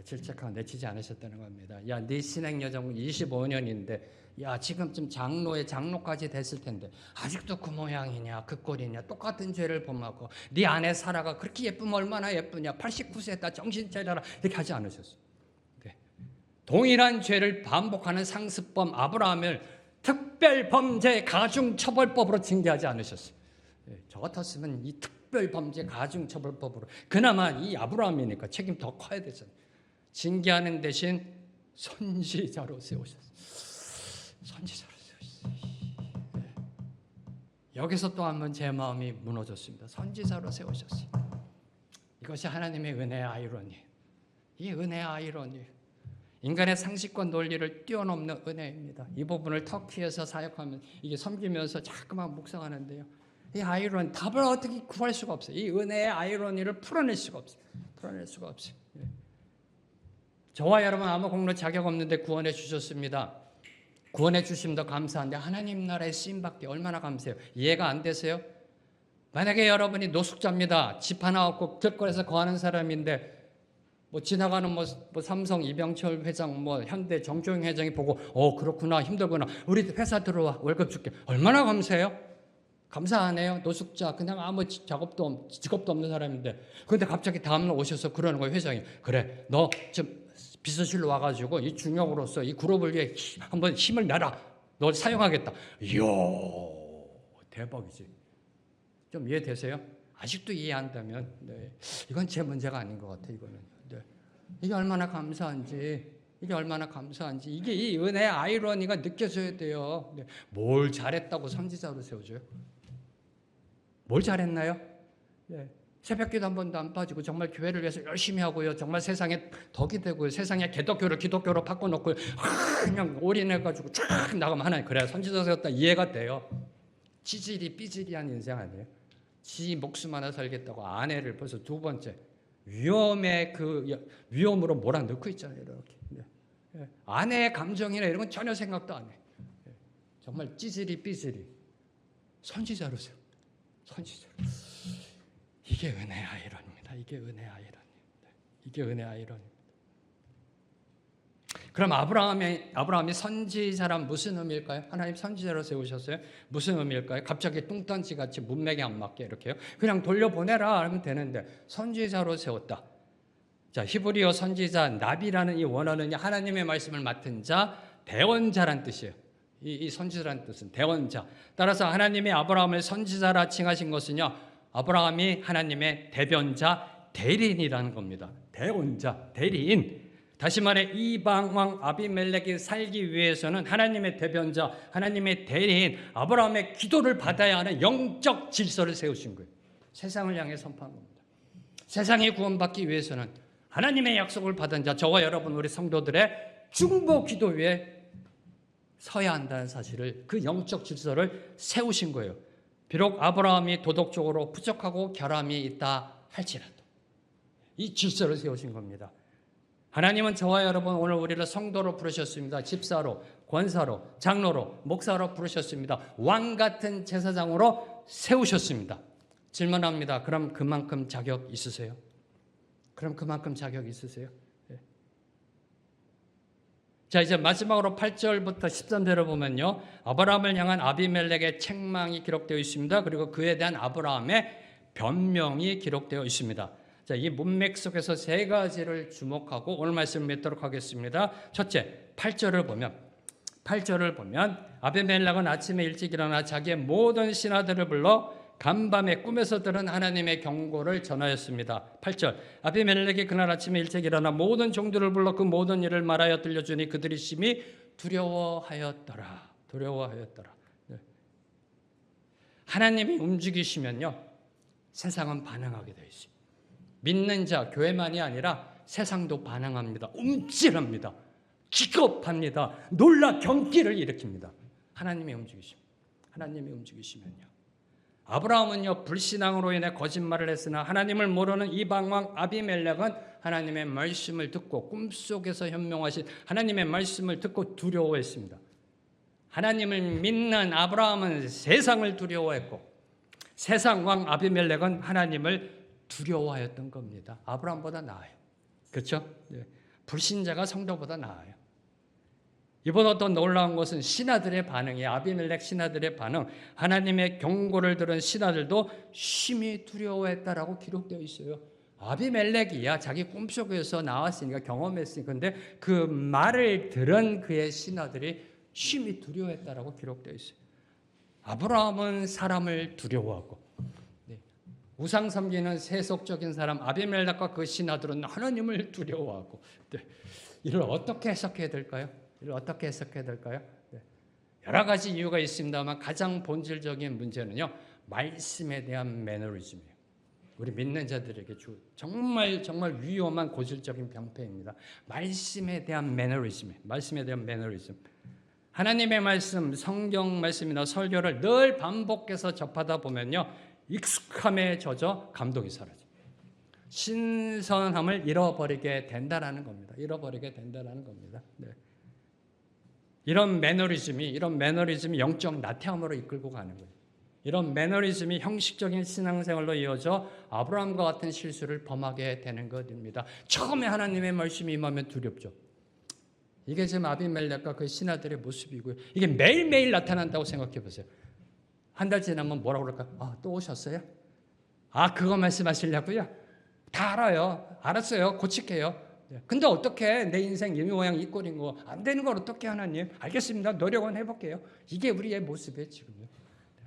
S2: 질책하고 내치지 않으셨다는 겁니다. 야, 네 신행 여정 25년인데, 야, 지금쯤 장로까지 됐을 텐데 아직도 그 모양이냐, 그 꼴이냐, 똑같은 죄를 범하고 네 아내 사라가 그렇게 예쁘면 얼마나 예쁘냐, 89세다 정신 차려라, 이렇게 하지 않으셨어요. 동일한 죄를 반복하는 상습범 아브라함을 특별범죄 가중처벌법으로 징계하지 않으셨어요. 저 같았으면 이 특별범죄 가중처벌법으로, 그나마 이 아브라함이니까 책임 더 커야 되잖아요. 징계하는 대신 선지자로 세우셨어요. 선지자로 세우셨어요. 여기서 또 한 번 제 마음이 무너졌습니다. 선지자로 세우셨어요. 이것이 하나님의 은혜의 아이러니예요. 이 은혜의 아이러니예요. 인간의 상식과 논리를 뛰어넘는 은혜입니다. 이 부분을 터키에서 사역하면, 이게 섬기면서 자꾸만 묵상하는데요. 이 아이러니, 답을 어떻게 구할 수가 없어요. 이 은혜의 아이러니를 풀어낼 수가 없어요. 풀어낼 수가 없어요. 저와 여러분 아무 공로 자격 없는데 구원해 주셨습니다. 구원해 주심도 감사한데 하나님 나라의 쓰임받기 얼마나 감사해요. 이해가 안 되세요? 만약에 여러분이 노숙자입니다. 집 하나 없고 길거리에서 거하는 사람인데 뭐 지나가는 뭐 삼성 이병철 회장, 뭐 현대 정초영 회장이 보고 그렇구나, 힘들구나, 우리 회사 들어와, 월급 줄게, 얼마나 감사해요? 감사하네요. 노숙자, 그냥 아무 직업도 없는 사람인데, 그런데 갑자기 다음날 오셔서 그러는 거예요. 회장이, 그래, 너 좀 비서실로 와가지고 이 중역으로서 이 그룹을 위해 한번 힘을 내라, 너 사용하겠다. 이야, 대박이지. 좀 이해되세요? 아직도 이해 안 된다면, 네, 이건 제 문제가 아닌 것 같아요. 이거는. 네. 이게 얼마나 감사한지, 이게 이 은혜의 아이러니가 느껴져야 돼요. 네. 뭘 잘했다고 선지자로 세워줘요? 뭘 잘했나요? 네. 새벽기도 한 번도 안 빠지고 정말 교회를 위해서 열심히 하고요. 정말 세상에 덕이 되고요. 세상에 기독교로 바꿔놓고요. 그냥 올인해가지고 쫙 나가면 하나님, 그래, 선지자 세웠다, 이해가 돼요. 찌질이 삐질이한 인생 아니에요? 지 목숨 하나 살겠다고 아내를 벌써 두 번째 위험으로 몰아넣고 있잖아요. 이렇게. 네. 아내의 감정이나 이런 건 전혀 생각도 안 해. 네. 정말 찌질이 삐질이 선지자로서, 선지자로. 이게 은혜의 아이러니입니다. 이게 은혜의 아이러니입니다. 이게 은혜의 아이러니입니다. 그럼 아브라함이 선지자란 무슨 의미일까요? 하나님 선지자로 세우셨어요? 무슨 의미일까요? 갑자기 뚱딴지같이 문맥에 안 맞게 이렇게요? 그냥 돌려보내라 하면 되는데 선지자로 세웠다. 자, 히브리어 선지자 나비라는 이 원어는 하나님의 말씀을 맡은 자, 대언자란 뜻이에요. 이 선지자라는 뜻은 대언자. 따라서 하나님이 아브라함을 선지자라 칭하신 것은요, 아브라함이 하나님의 대변자, 대리인이라는 겁니다. 대언자, 대리인. 다시 말해 이방 왕 아비멜렉이 살기 위해서는 하나님의 대변자, 하나님의 대리인 아브라함의 기도를 받아야 하는 영적 질서를 세우신 거예요. 세상을 향해 선포한 겁니다. 세상이 구원받기 위해서는 하나님의 약속을 받은 자, 저와 여러분 우리 성도들의 중보 기도 위에 서야 한다는 사실을, 그 영적 질서를 세우신 거예요. 비록 아브라함이 도덕적으로 부족하고 결함이 있다 할지라도 이 질서를 세우신 겁니다. 하나님은 저와 여러분 오늘 우리를 성도로 부르셨습니다. 집사로, 권사로, 장로로, 목사로 부르셨습니다. 왕 같은 제사장으로 세우셨습니다. 질문합니다. 그럼 그만큼 자격 있으세요? 그럼 그만큼 자격 있으세요? 네. 자, 이제 마지막으로 8절부터 13절을 보면요, 아브라함을 향한 아비멜렉의 책망이 기록되어 있습니다. 그리고 그에 대한 아브라함의 변명이 기록되어 있습니다. 자, 이 문맥 속에서 세 가지를 주목하고 오늘 말씀을 맺도록 하겠습니다. 첫째, 8절을 보면 아비멜렉은 아침에 일찍 일어나 자기의 모든 신하들을 불러 간밤에 꿈에서 들은 하나님의 경고를 전하였습니다. 8절, 아비멜렉이 그날 아침에 일찍 일어나 모든 종들을 불러 그 모든 일을 말하여 들려주니 그들이 심히 두려워하였더라. 네. 하나님이 움직이시면요, 세상은 반응하게 되어 있습니다. 믿는 자, 교회만이 아니라 세상도 반응합니다. 움찔합니다. 기겁합니다. 놀라 경기를 일으킵니다. 하나님이 움직이시면요. 아브라함은요 불신앙으로 인해 거짓말을 했으나 하나님을 모르는 이방 왕 아비멜렉은 하나님의 말씀을 듣고 꿈속에서 현명하신 하나님의 말씀을 듣고 두려워했습니다. 하나님을 믿는 아브라함은 세상을 두려워했고 세상 왕 아비멜렉은 하나님을 두려워하였던 겁니다. 아브라함보다 나아요. 그렇죠? 불신자가 성도보다 나아요. 이보다 더 놀라운 것은 신하들의 반응이에요. 아비멜렉 신하들의 반응. 하나님의 경고를 들은 신하들도 심히 두려워했다라고 기록되어 있어요. 아비멜렉이야 자기 꿈속에서 나왔으니까 경험했으니까 근데 그 말을 들은 그의 신하들이 심히 두려워했다라고 기록되어 있어요. 아브라함은 사람을 두려워하고 우상 섬기는 세속적인 사람 아비멜렉과 그 신하들은 하나님을 두려워하고 이를 어떻게 해석해야 될까요? 여러 가지 이유가 있습니다만 가장 본질적인 문제는요. 말씀에 대한 매너리즘이에요. 우리 믿는 자들에게 정말 위험한 고질적인 병폐입니다. 말씀에 대한 매너리즘. 하나님의 말씀, 성경 말씀이나 설교를 늘 반복해서 접하다 보면요. 익숙함에 젖어 감동이 사라져요. 신선함을 잃어버리게 된다는 겁니다. 네. 이런 매너리즘이 영적 나태함으로 이끌고 가는 거예요. 이런 매너리즘이 형식적인 신앙생활로 이어져 아브라함과 같은 실수를 범하게 되는 것입니다. 처음에 하나님의 말씀이 임하면 두렵죠. 이게 지금 아비멜렉과 그 신하들의 모습이고요. 이게 매일매일 나타난다고 생각해 보세요. 한 달 지나면 뭐라고 그럴까? 또 오셨어요? 그거 말씀하시려고요? 다 알아요. 알았어요. 고칠게요. 근데 어떻게 내 인생 이 모양 이 꼴인 거 안 되는 걸 어떻게 하나님? 알겠습니다. 노력은 해볼게요. 이게 우리의 모습이에요 지금요.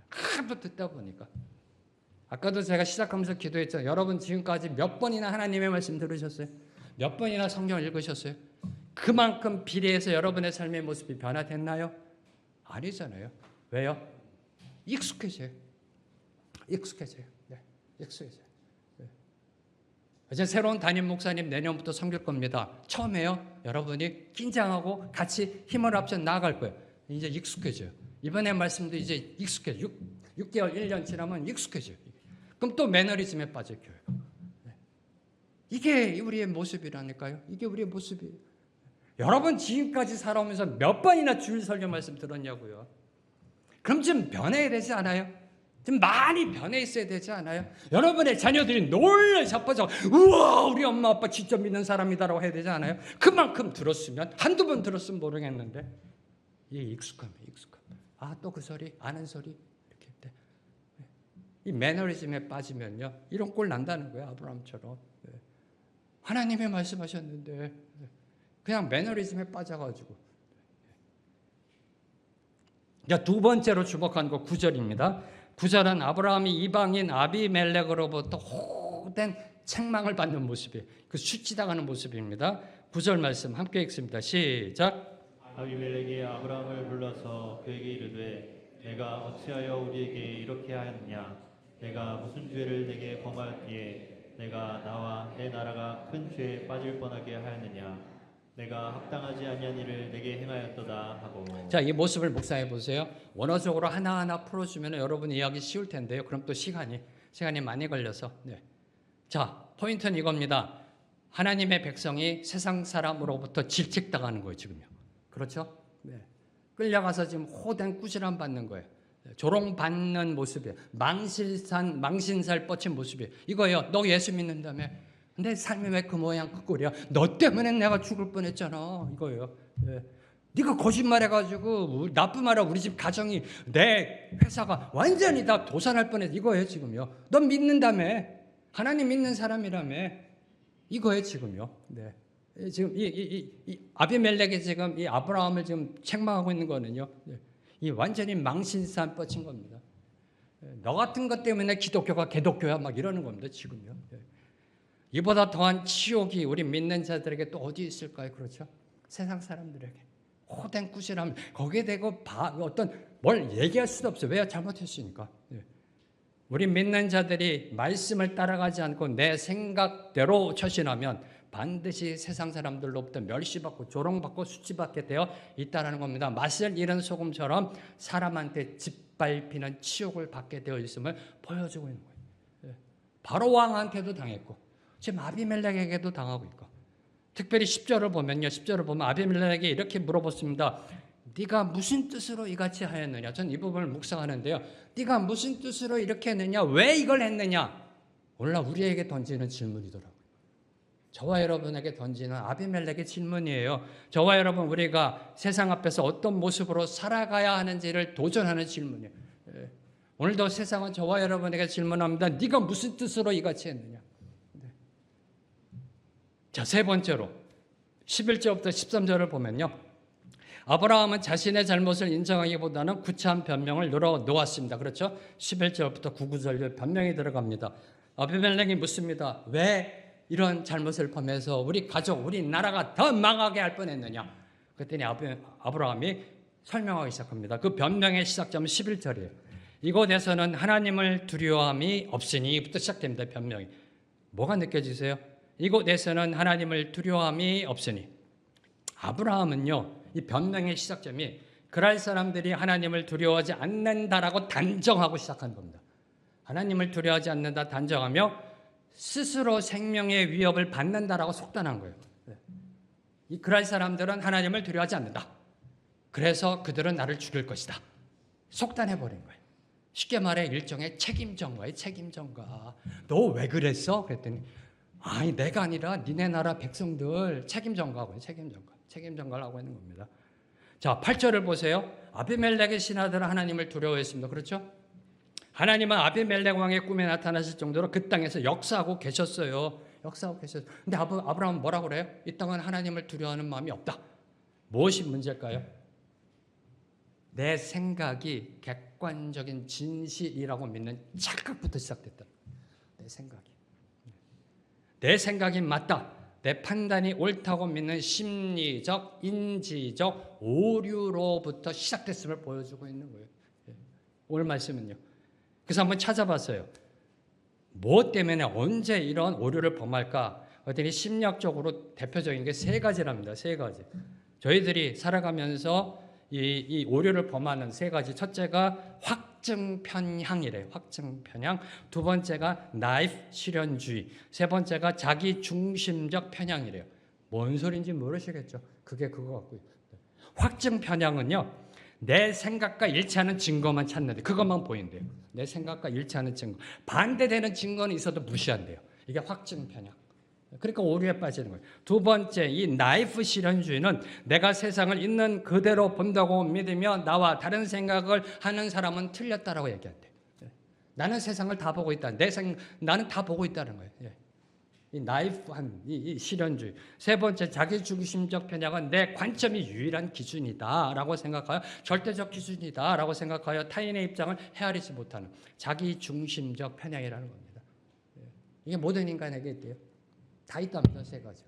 S2: 하도 듣다 보니까 아까도 제가 시작하면서 기도했잖아요. 여러분 지금까지 몇 번이나 하나님의 말씀 들으셨어요? 몇 번이나 성경을 읽으셨어요? 그만큼 비례해서 여러분의 삶의 모습이 변화됐나요? 아니잖아요. 왜요? 익숙해져요. 이제 새로운 담임 목사님 내년부터 섬길 겁니다. 처음에요. 여러분이 긴장하고 같이 힘을 합쳐 나아갈 거예요. 이제 익숙해져요. 이번에 말씀도 이제 익숙해져요. 6개월, 1년 지나면 익숙해져요. 그럼 또 매너리즘에 빠져요. 이게 우리의 모습이라니까요. 이게 우리의 모습이에요. 여러분 지금까지 살아오면서 몇 번이나 주일 설교 말씀 들었냐고요. 그럼 좀 변해야 되지 않아요? 좀 많이 변해 있어야 되지 않아요? 여러분의 자녀들이 놀래 자빠져 우와 우리 엄마 아빠 진짜 믿는 사람이다라고 해야 되지 않아요? 그만큼 들었으면 한두 번 들었으면 모르겠는데 이게 익숙함이에요. 또 그 소리 아는 소리 이렇게 돼. 이 매너리즘에 빠지면요 이런 꼴 난다는 거예요. 아브라함처럼 하나님의 말씀하셨는데 그냥 매너리즘에 빠져가지고. 두 번째로 주목한 거 9절입니다. 9절은 아브라함이 이방인 아비멜렉으로부터 호된 책망을 받는 모습이에요. 그 수치당하는 모습입니다. 9절 말씀 함께 읽습니다. 시작.
S3: 아비멜렉이 아브라함을 불러서 그에게 이르되 내가 어찌하여 우리에게 이렇게 하였느냐 내가 무슨 죄를 내게 범하였기에 내가 나와 내 나라가 큰 죄에 빠질 뻔하게 하였느냐 내가 합당하지 아니한 일을 내게 행하였도다 하고.
S2: 자, 이 모습을 묵상해 보세요. 원어적으로 하나하나 풀어주면 여러분 이해하기 쉬울 텐데요. 그럼 또 시간이 많이 걸려서. 자, 포인트는 이겁니다. 하나님의 백성이 세상 사람으로부터 질책당하는 거예요, 지금요. 그렇죠? 끌려가서 지금 호된 꾸지람 받는 거예요. 조롱받는 모습이에요. 망신살 뻗친 모습이에요. 이거예요. 너 예수 믿는다며. 내 삶이 왜 그 모양 그 꼴이야? 너 때문에 내가 죽을 뻔했잖아. 이거예요. 네가 거짓말해가지고 나쁜 말하고 우리 집 가정이 내 회사가 완전히 다 도산할 뻔했어. 이거예요 지금요. 너 믿는다며. 하나님 믿는 사람이라며. 이거예요 지금요. 지금 이 아비멜렉이 지금 이 아브라함을 지금 책망하고 있는 거는요. 이 완전히 망신산 뻗친 겁니다. 너 같은 것 때문에 기독교가 개독교야 막 이러는 겁니다 지금요. 이보다 더한 치욕이 우리 믿는 자들에게 또 어디 있을까요? 그렇죠? 세상 사람들에게 호된 꾸지람 거기에 대고 어떤 뭘 얘기할 수도 없어요. 왜요? 잘못했으니까. 우리 믿는 자들이 말씀을 따라가지 않고 내 생각대로 처신하면 반드시 세상 사람들로부터 멸시받고 조롱받고 수치받게 되어 있다는 겁니다. 맛을 잃은 소금처럼 사람한테 짓밟히는 치욕을 받게 되어 있음을 보여주고 있는 거예요. 바로 왕한테도 당했고 지금 아비멜렉에게도 당하고 있고, 특별히 10절을 보면요, 10절을 보면 아비멜렉에게 이렇게 물어봤습니다. 네가 무슨 뜻으로 이같이 하였느냐? 전 이 부분을 묵상하는데요. 네가 무슨 뜻으로 이렇게 했느냐? 왜 이걸 했느냐? 오늘날 우리에게 던지는 질문이더라고요. 저와 여러분에게 던지는 아비멜렉의 질문이에요. 저와 여러분, 우리가 세상 앞에서 어떤 모습으로 살아가야 하는지를 도전하는 질문이에요. 오늘도 세상은 저와 여러분에게 질문합니다. 네가 무슨 뜻으로 이같이 했느냐? 자, 세 번째로 11절부터 13절을 보면요, 아브라함은 자신의 잘못을 인정하기보다는 구차한 변명을 늘어놓았습니다. 그렇죠? 11절부터 9, 9절 변명이 들어갑니다. 아비멜렉이 묻습니다. 왜 이런 잘못을 범해서 우리 가족, 우리 나라가 더 망하게 할 뻔했느냐? 그랬더니 아브라함이 설명하기 시작합니다. 그 변명의 시작점은 11절이에요. 이곳에서는 하나님을 두려워함이 없으니부터 시작됩니다. 변명이. 뭐가 느껴지세요? 이곳에서는 하나님을 두려워함이 없으니. 아브라함은요, 이 변명의 시작점이 그랄 사람들이 하나님을 두려워하지 않는다라고 단정하고 시작한 겁니다. 하나님을 두려워하지 않는다 단정하며 스스로 생명의 위협을 받는다라고 속단한 거예요. 이 그랄 사람들은 하나님을 두려워하지 않는다. 그래서 그들은 나를 죽일 것이다. 속단해버린 거예요. 쉽게 말해 일종의 책임 전가예요. 책임 전가. 너 왜 그랬어? 그랬더니 아니 내가 아니라 니네 나라 백성들 책임 전가하고 책임 전가. 책임 전가를 하고 있는 겁니다. 자, 8절을 보세요. 아비멜렉의 신하들은 하나님을 두려워했습니다. 그렇죠? 하나님은 아비멜렉 왕의 꿈에 나타나실 정도로 그 땅에서 역사하고 계셨어요. 역사하고 계셨어요. 근데 아브라함은 뭐라고 그래요? 이 땅은 하나님을 두려워하는 마음이 없다. 무엇이 문제일까요? 내 생각이 객관적인 진실이라고 믿는 착각부터 시작됐다. 내 생각이 맞다. 내 판단이 옳다고 믿는 심리적, 인지적 오류로부터 시작됐음을 보여주고 있는 거예요. 오늘 말씀은요. 그래서 한번 찾아봤어요. 무엇 때문에 언제 이런 오류를 범할까? 그랬더니 심리학적으로 대표적인 게 세 가지랍니다. 세 가지. 저희들이 살아가면서 이 오류를 범하는 세 가지. 첫째가 확증 편향이래요. 확증 편향. 두 번째가 나이프 실현주의. 세 번째가 자기 중심적 편향이래요. 뭔 소리인지 모르시겠죠? 그게 그거 같고요. 확증 편향은요, 내 생각과 일치하는 증거만 찾는데 그것만 보인대요. 내 생각과 일치하는 증거. 반대되는 증거는 있어도 무시한대요. 이게 확증 편향. 그러니까 오류에 빠지는 거예요. 두 번째, 이 나이프 실현주의는 내가 세상을 있는 그대로 본다고 믿으며 나와 다른 생각을 하는 사람은 틀렸다라고 얘기한대요. 나는 세상을 다 보고 있다. 나는 다 보고 있다는 거예요. 이 나이프한 이 실현주의. 세 번째, 자기 중심적 편향은 내 관점이 유일한 기준이다라고 생각하여 절대적 기준이다라고 생각하여 타인의 입장을 헤아리지 못하는 자기 중심적 편향이라는 겁니다. 이게 모든 인간에게 있대요. 다 있답니다. 세 가지.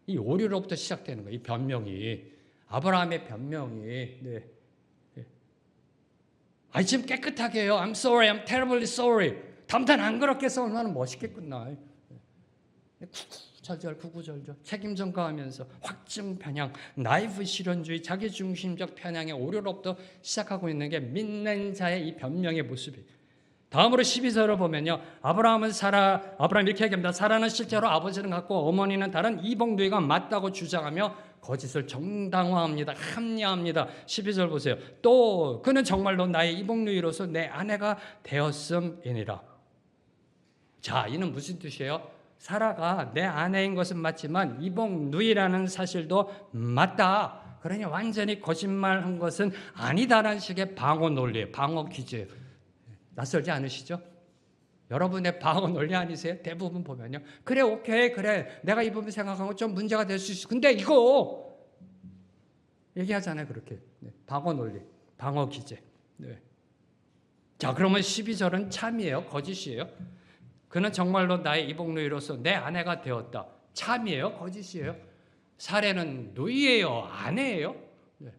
S2: 이 오류로부터 시작되는 거예요. 이 변명이. 아브라함의 변명이. 네. 아니 지금 깨끗하게 해요. I'm sorry, I'm terribly sorry. 다음부터는 안 그렇게 해서 얼마나 멋있게 끝나. 구구절절 구구절절 책임 전가하면서 확증 편향, 나이프 실현주의, 자기중심적 편향의 오류로부터 시작하고 있는 게 믿는 자의 이 변명의 모습이. 다음으로 12절을 보면요, 아브라함 이렇게 얘기합니다. 사라는 실제로 아버지는 같고 어머니는 다른 이복 누이가 맞다고 주장하며 거짓을 정당화합니다. 합리화합니다. 12절 보세요. 또 그는 정말로 나의 이복 누이로서 내 아내가 되었음이니라. 자, 이는 무슨 뜻이에요? 사라가 내 아내인 것은 맞지만 이복 누이라는 사실도 맞다. 그러니 완전히 거짓말한 것은 아니다라는 식의 방어 논리예요. 방어 퀴즈예요. 낯설지 않으시죠? 여러분의 방어 논리 아니세요? 대부분 보면요. 그래, 오케이, 그래. 내가 이 부분 생각한 거 좀 문제가 될 수 있어. 근데 이거 얘기하잖아요. 그렇게. 네, 방어 논리, 방어 기제. 네. 자, 그러면 12절은 참이에요? 거짓이에요? 그는 정말로 나의 이복 누이로서 내 아내가 되었다. 참이에요? 거짓이에요? 사례는 누이예요? 아내예요? 네.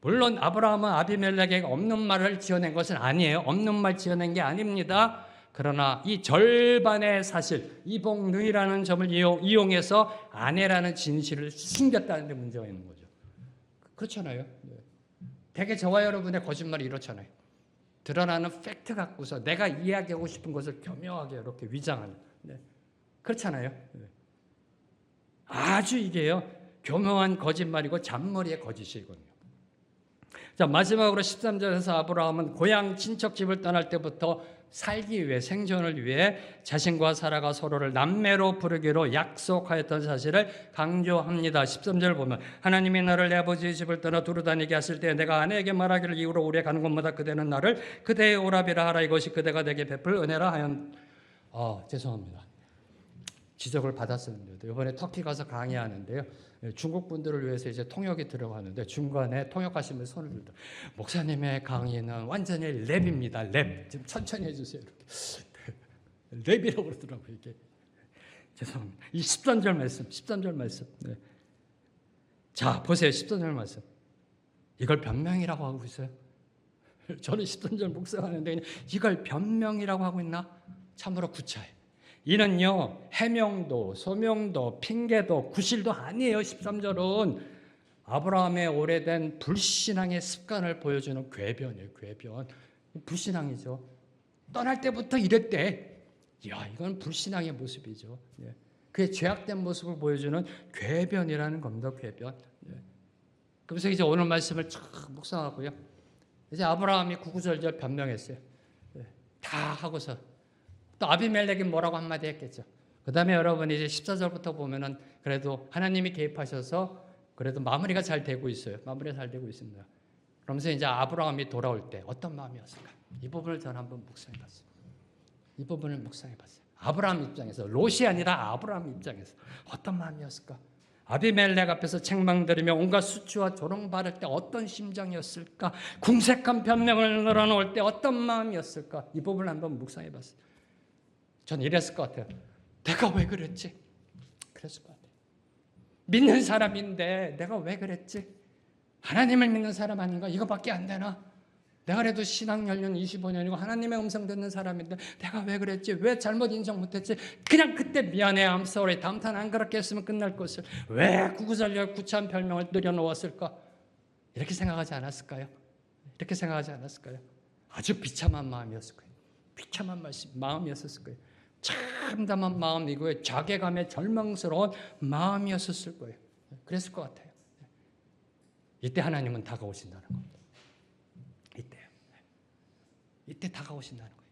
S2: 물론 아브라함은 아비멜렉에게 없는 말을 지어낸 것은 아니에요. 없는 말 지어낸 게 아닙니다. 그러나 이 절반의 사실, 이복누이라는 점을 이용해서 아내라는 진실을 숨겼다는 데 문제가 있는 거죠. 그렇잖아요. 대개 저와 여러분의 거짓말이 이렇잖아요. 드러나는 팩트 갖고서 내가 이야기하고 싶은 것을 교묘하게 이렇게 위장하는. 그렇잖아요. 아주 이게요, 교묘한 거짓말이고 잔머리의 거짓이거든요. 자, 마지막으로 13절에서 아브라함은 고향 친척 집을 떠날 때부터 살기 위해, 생존을 위해 자신과 사라가 서로를 남매로 부르기로 약속하였던 사실을 강조합니다. 13절 보면 하나님이 나를 내 아버지의 집을 떠나 두루 다니게 하실 때 내가 아내에게 말하기를 이후로 우리의 가는 곳마다 그대는 나를 그대의 오랍이라 하라. 이것이 그대가 내게 베풀 은혜라 하연. 죄송합니다. 지적을 받았었는데 이번에 터키 가서 강의하는데요. 중국 분들을 위해서 이제 통역이 들어가는데 중간에 통역하시면 손을 들다. 목사님의 강의는 완전히 랩입니다. 랩. 좀 천천히 해주세요. 이렇게 랩이라고 그러더라고요. 이게 죄송합니다. 이 13절 말씀. 네. 자, 보세요. 13절 말씀. 이걸 변명이라고 하고 있어요. 저는 13절 묵상하는데 이걸 변명이라고 하고 있나? 참으로 구차해. 이는요, 해명도, 소명도, 핑계도, 구실도 아니에요. 13절은 아브라함의 오래된 불신앙의 습관을 보여주는 궤변이에요. 궤변. 불신앙이죠. 떠날 때부터 이랬대. 이건 불신앙의 모습이죠. 그의 죄악된 모습을 보여주는 궤변이라는 겁니다. 궤변. 그래서 이제 오늘 말씀을 쫙 묵상하고요. 이제 아브라함이 구구절절 변명했어요. 다 하고서 또 아비멜렉이 뭐라고 한마디 했겠죠. 그 다음에 여러분이 이제 14절부터 보면은 그래도 하나님이 개입하셔서 그래도 마무리가 잘 되고 있어요. 마무리가 잘 되고 있습니다. 그러면서 이제 아브라함이 돌아올 때 어떤 마음이었을까? 이 부분을 저는 한번 묵상해봤어요. 이 부분을 묵상해봤어요. 아브라함 입장에서, 롯이 아니라 아브라함 입장에서 어떤 마음이었을까? 아비멜렉 앞에서 책망들으며 온갖 수치와 조롱 받을 때 어떤 심정이었을까? 궁색한 변명을 늘어놓을 때 어떤 마음이었을까? 이 부분을 한번 묵상해봤어요. 전 이랬을 것 같아요. 내가 왜 그랬지? 그랬을 것 같아요. 믿는 사람인데 내가 왜 그랬지? 하나님을 믿는 사람 아닌가? 이거밖에 안 되나? 내가 그래도 신앙 연륜 25년이고 하나님의 음성 듣는 사람인데 내가 왜 그랬지? 왜 잘못 인정 못했지? 그냥 그때 미안해, I'm sorry. 다음 탄 안 그렇게 했으면 끝날 것을 왜 구구절절 구차한 별명을 늘여놓았을까? 이렇게 생각하지 않았을까요? 이렇게 생각하지 않았을까요? 아주 비참한 마음이었을 거예요. 비참한 마음이었을 거예요. 참담한 마음이고요. 자괴감에 절망스러운 마음이었을 거예요. 그랬을 것 같아요. 이때 하나님은 다가오신다는 겁니다. 이때 다가오신다는 거예요.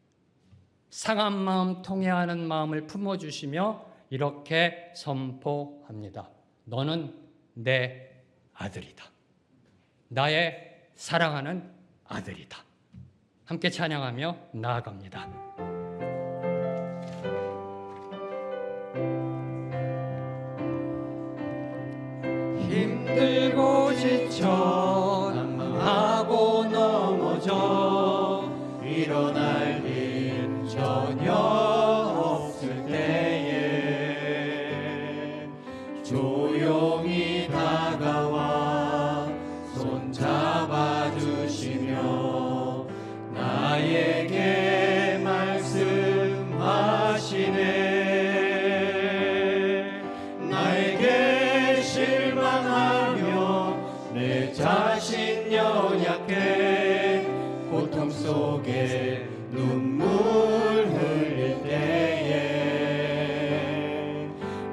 S2: 상한 마음, 통해하는 마음을 품어주시며 이렇게 선포합니다. 너는 내 아들이다. 나의 사랑하는 아들이다. 함께 찬양하며 나아갑니다.
S1: 힘들고 지쳐 난망하고 넘어져 일어날 힘 전혀 없을 때에 조용히 다가와 손잡아 주시며 나에게 말씀하시네. 나에게 실망하며 내 자신 연약해 고통 속에 눈물 흘릴 때에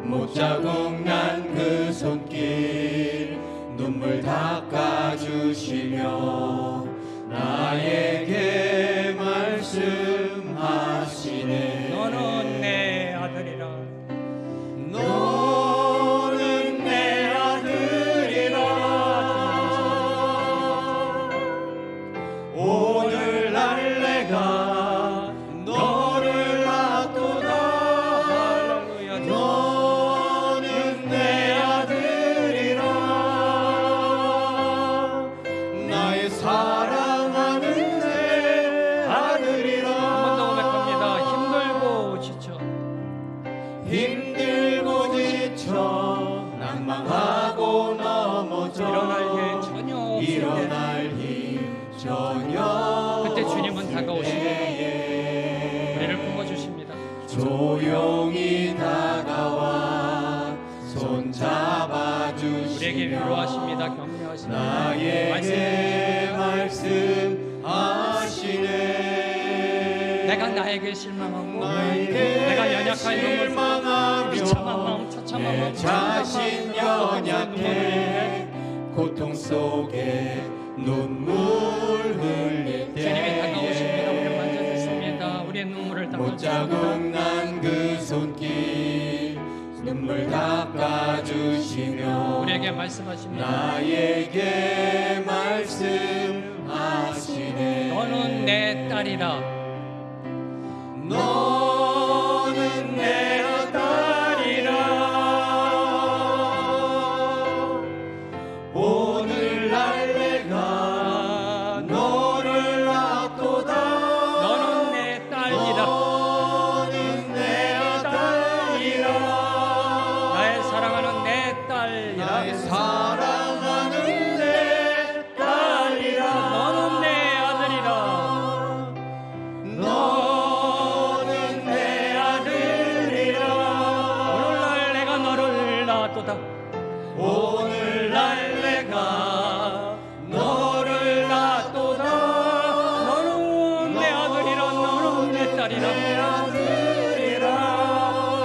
S1: 못자국 난 그 손길 눈물 닦아주시며 나에게 말씀하시네.
S2: 너는 내 아들이라.
S1: 너는 내 아들이라. 오늘날 내가 너를 낳도다. 너는 내 아들이라. 나의 사랑하는 내 아들이라.
S2: 한 번 더 고백합니다. 힘들고 지쳐.
S1: 힘들고 지쳐 난망하고 넘어져
S2: 일어날 힘 전혀 없을 때
S1: 일어날 힘 전혀
S2: 그때 주님은 다가오시고 우리를 품어주시고
S4: 조용히 다가와 손잡아
S2: 우리에게
S4: 주시며
S2: 위로하십니다. 격려하십니다.
S4: 나에게 말씀하시네.
S2: 내가 나에게 실망하고
S4: 나에게
S2: 내가 연약한
S4: 실망하며
S2: 비참한 마음, 처참한 마음,
S4: 내 자신 연약해 고통 속에 눈물 흘릴
S2: 주님이 다가오십니다. 우리를
S4: 때
S2: 만져주십니다. 우리의 눈물을
S4: 못자국
S2: 닦아주십니다.
S4: 난 그 손길 눈물 닦아주시며
S2: 우리에게 말씀하십니다.
S4: 나에게 말씀하시네.
S2: 너는 내 딸이라.
S4: 너는 내 딸이라. 오늘날 내가 너를 낳도다.
S2: 너는 내 딸이라.
S4: 너는 내 딸이라.
S2: 나의 사랑하는 내 딸이라.
S4: 나의 사랑하는 내 딸이라.
S2: 너는 내 아들이라.
S4: 너는 내 아들이라.
S2: 오늘날 내가 너를 낳았도다.
S4: 오늘날 내가 너를 낳도다.
S2: 너는 내 아들이라. 너는 내 딸이라.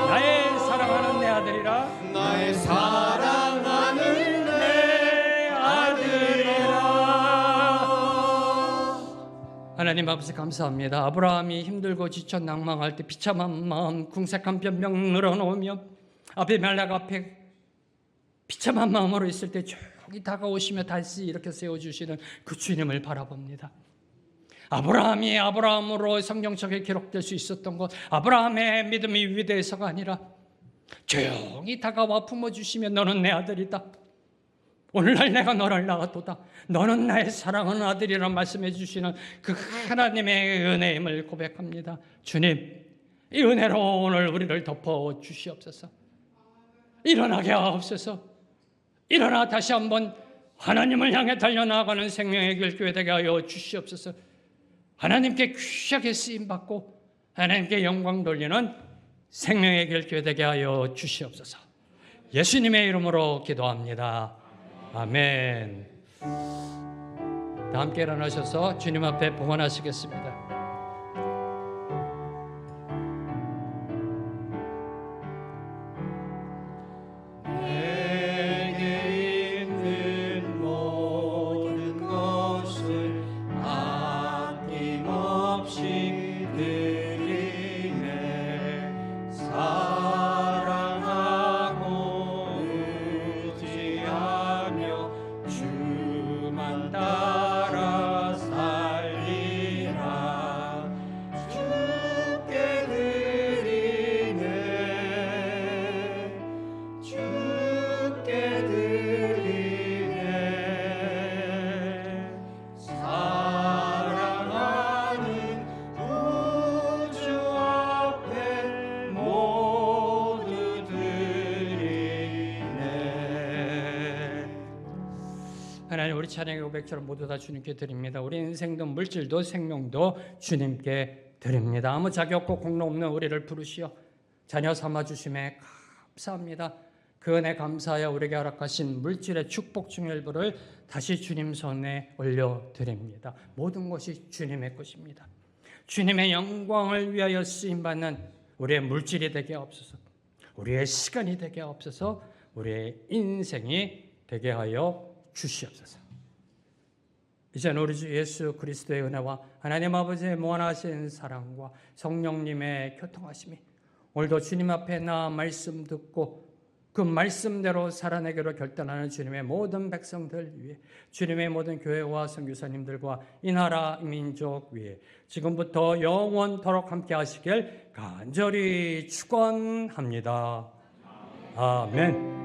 S2: 나의 사랑하는 내 아들이라.
S4: 나의 사랑하는 내 아들이라.
S2: 하나님 아버지 감사합니다. 아브라함이 힘들고 지쳐 낭망할 때 비참한 마음, 궁색한 변명 늘어놓으며 아비멜렉 앞에 비참한 마음으로 있을 때 조용히 다가오시며 다시 이렇게 세워주시는 그 주님을 바라봅니다. 아브라함이 아브라함으로 성경책에 기록될 수 있었던 것, 아브라함의 믿음이 위대해서가 아니라 조용히 다가와 품어주시며 너는 내 아들이다. 오늘날 내가 너를 낳았도다. 너는 나의 사랑하는 아들이라 말씀해 주시는 그 하나님의 은혜임을 고백합니다. 주님, 이 은혜로 오늘 우리를 덮어 주시옵소서. 일어나게 하옵소서. 일어나 다시 한번 하나님을 향해 달려나가는 생명의 길 교회 되게 하여 주시옵소서. 하나님께 귀하게 쓰임받고 하나님께 영광 돌리는 생명의 길 교회 되게 하여 주시옵소서. 예수님의 이름으로 기도합니다. 아멘. 다 함께 일어나셔서 주님 앞에 봉헌하시겠습니다.
S4: 내게 있는 모든 것을 아낌없이 드리네. 사랑하고 의지하며 주만 따라 살리라. 주께 드리네. 주께 드리네. 사랑하는 우주 앞에 모두 드리네.
S2: 하나님, 우리 찬양의 고백처럼 모두 다 주님께 드립니다. 우리 인생도 물질도 생명도 주님께 드립니다. 아무 자격 없고 공로 없는 우리를 부르시어 자녀 삼아 주심에 감사합니다. 그 은혜 감사하여 우리에게 허락하신 물질의 축복 중의 일부를 다시 주님 손에 올려드립니다. 모든 것이 주님의 것입니다. 주님의 영광을 위하여 쓰임받는 우리의 물질이 되게 없어서, 우리의 시간이 되게 없어서, 우리의 인생이 되게 하여 주시옵소서. 이제는 우리 주 예수 그리스도의 은혜와 하나님 아버지의 무한하신 사랑과 성령님의 교통하심이 오늘도 주님 앞에 나 말씀 듣고 그 말씀대로 살아내기로 결단하는 주님의 모든 백성들 위해, 주님의 모든 교회와 선교사님들과 이 나라 민족 위에 지금부터 영원토록 함께 하시길 간절히 축원합니다. 아멘.